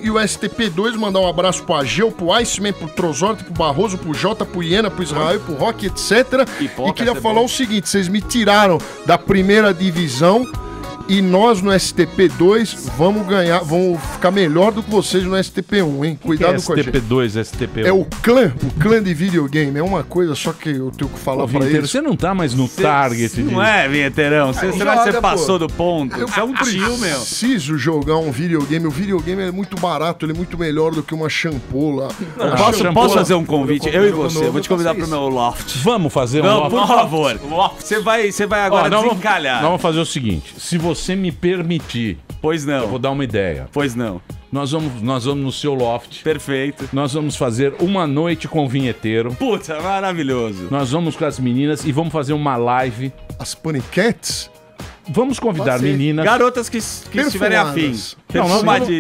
S5: e o STP2. Mandar um abraço pro Ageu, pro Iceman, pro Trozorte, pro Barroso, pro Jota, pro Iena, pro Israel, pro Rock, etc. E queria falar o seguinte: vocês me tiraram da primeira divisão E nós no STP2 vamos ficar melhor do que vocês no STP1, hein? Cuidado com a gente.
S3: STP2, STP1.
S5: É o clã de videogame. É uma coisa só que eu tenho que falar pra eles.
S3: Você não tá mais no target.
S6: Não é, vinheteirão. Você passou do ponto. Você é um tio, meu.
S5: Preciso jogar um videogame. O videogame é muito barato, ele é muito melhor do que uma champola.
S6: Posso fazer um convite? Eu e você. Vou te convidar pro meu loft.
S3: Vamos fazer um
S6: loft? Não, por favor.
S3: Você
S6: vai agora desencalhar.
S3: Nós vamos fazer o seguinte. Se você me permitir...
S6: Pois não.
S3: Eu vou dar uma ideia.
S6: Pois não.
S3: Nós vamos no seu loft.
S6: Perfeito.
S3: Nós vamos fazer uma noite com o vinheteiro.
S6: Puta, maravilhoso.
S3: Nós vamos com as meninas e vamos fazer uma live.
S5: As Paniquettes?
S3: Vamos convidar meninas.
S6: Garotas que estiverem afim.
S3: Não,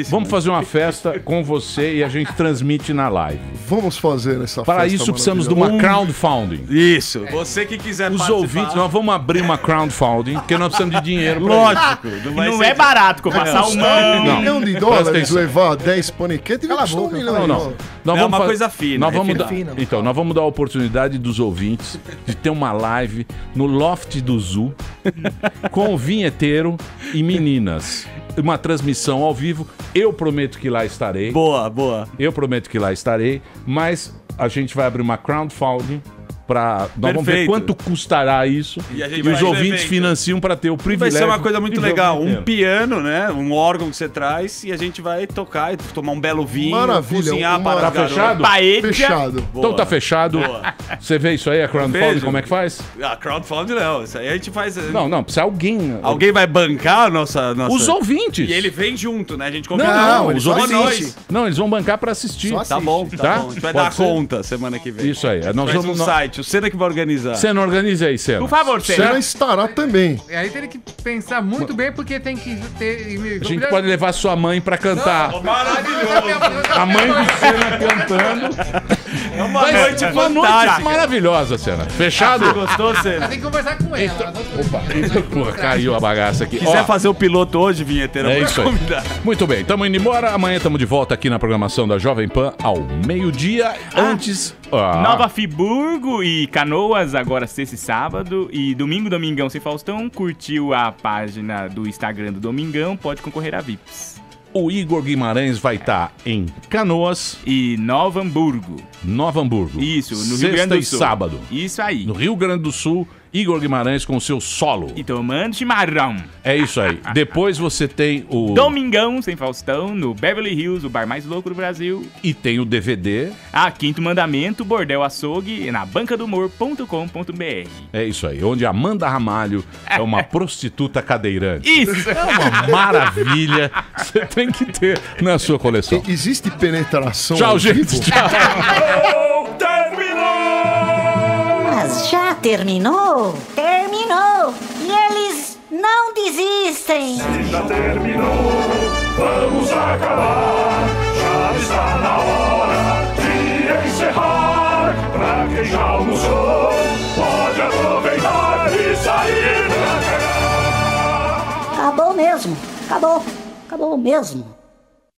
S3: vamos fazer uma festa com você e a gente transmite na live.
S5: Vamos fazer essa
S3: Para
S5: festa.
S3: isso precisamos de uma crowdfunding.
S6: Isso. Você que quiser
S3: Os
S6: participar.
S3: ouvintes, nós vamos abrir uma crowdfunding, porque nós precisamos de dinheiro.
S6: Lógico.
S2: Não é barato, como passar um ano.
S5: $1 milhão levar 10 paniquetes e custar $1 milhão.
S6: É uma coisa fina.
S3: Então, nós vamos dar a oportunidade dos ouvintes de ter uma live no Loft do Zoo com o vinheteiro e meninas. Uma transmissão ao vivo. Eu prometo que lá estarei.
S6: Boa.
S3: Eu prometo que lá estarei, mas a gente vai abrir uma crowdfunding para nós vamos ver quanto custará isso
S6: e
S3: os ouvintes financiam para ter o privilégio.
S6: Vai ser uma coisa muito legal, um piano, né, um órgão que você traz e a gente vai tocar e tomar um belo vinho,
S5: maravilha,
S6: cozinhar para
S3: tá fechado?
S5: Fechado.
S3: Boa. Então tá fechado.
S6: Boa.
S3: Você vê isso aí, a crowdfunding, como é que faz?
S6: Crowdfunding não, isso aí a gente faz...
S3: Não, precisa
S6: Alguém vai bancar a nossa...
S3: Os ouvintes.
S6: E ele vem junto, né, a gente
S3: os ouvintes. Não, eles vão bancar para assistir.
S6: Tá bom. A gente vai dar conta semana que vem.
S3: Isso aí. Nós
S6: faz
S3: vamos
S6: um site. O Senna que vai organizar.
S3: Senna, organiza aí, Senna.
S2: Por favor,
S5: Senna estará também.
S4: E aí tem que pensar muito bem, porque tem que ter...
S3: A gente pode levar sua mãe pra cantar.
S6: Maravilhoso.
S3: A mãe do Senna cantando.
S6: É uma noite fantástica.
S3: Maravilhosa, Senna. Fechado?
S6: Você gostou, Senna?
S4: Tem que conversar com ela.
S3: Opa, caiu a bagaça aqui.
S6: Se quiser fazer o piloto hoje, vinheteiro,
S3: é isso aí. Muito bem, estamos indo embora. Amanhã estamos de volta aqui na programação da Jovem Pan ao meio-dia. Antes...
S2: Nova Friburgo e Canoas, agora sexta e sábado. E domingo, Domingão Sem Faustão. Curtiu a página do Instagram do Domingão, pode concorrer a VIPs.
S3: O Igor Guimarães vai estar em Canoas
S2: e Nova Hamburgo. Isso, no Rio Grande do Sul.
S3: Sexta e sábado.
S2: Isso aí.
S3: No Rio Grande do Sul, Igor Guimarães com o seu solo.
S2: E tomando chimarrão.
S3: É isso aí. Depois você tem o...
S2: Domingão Sem Faustão, no Beverly Hills, o bar mais louco do Brasil.
S3: E tem o DVD.
S2: Quinto Mandamento, Bordel Açougue, na bancadumor.com.br.
S3: É isso aí, onde Amanda Ramalho é uma prostituta cadeirante.
S2: Isso!
S3: É uma maravilha. Você tem que ter na sua coleção.
S5: Existe penetração?
S3: Tchau, gente. Tchau.
S15: Mas já terminou? Terminou! E eles não desistem!
S1: Se já terminou, vamos acabar. Já está na hora de encerrar. Pra quem já almoçou, pode aproveitar e sair pra cagar.
S15: Acabou mesmo! Acabou! Acabou mesmo!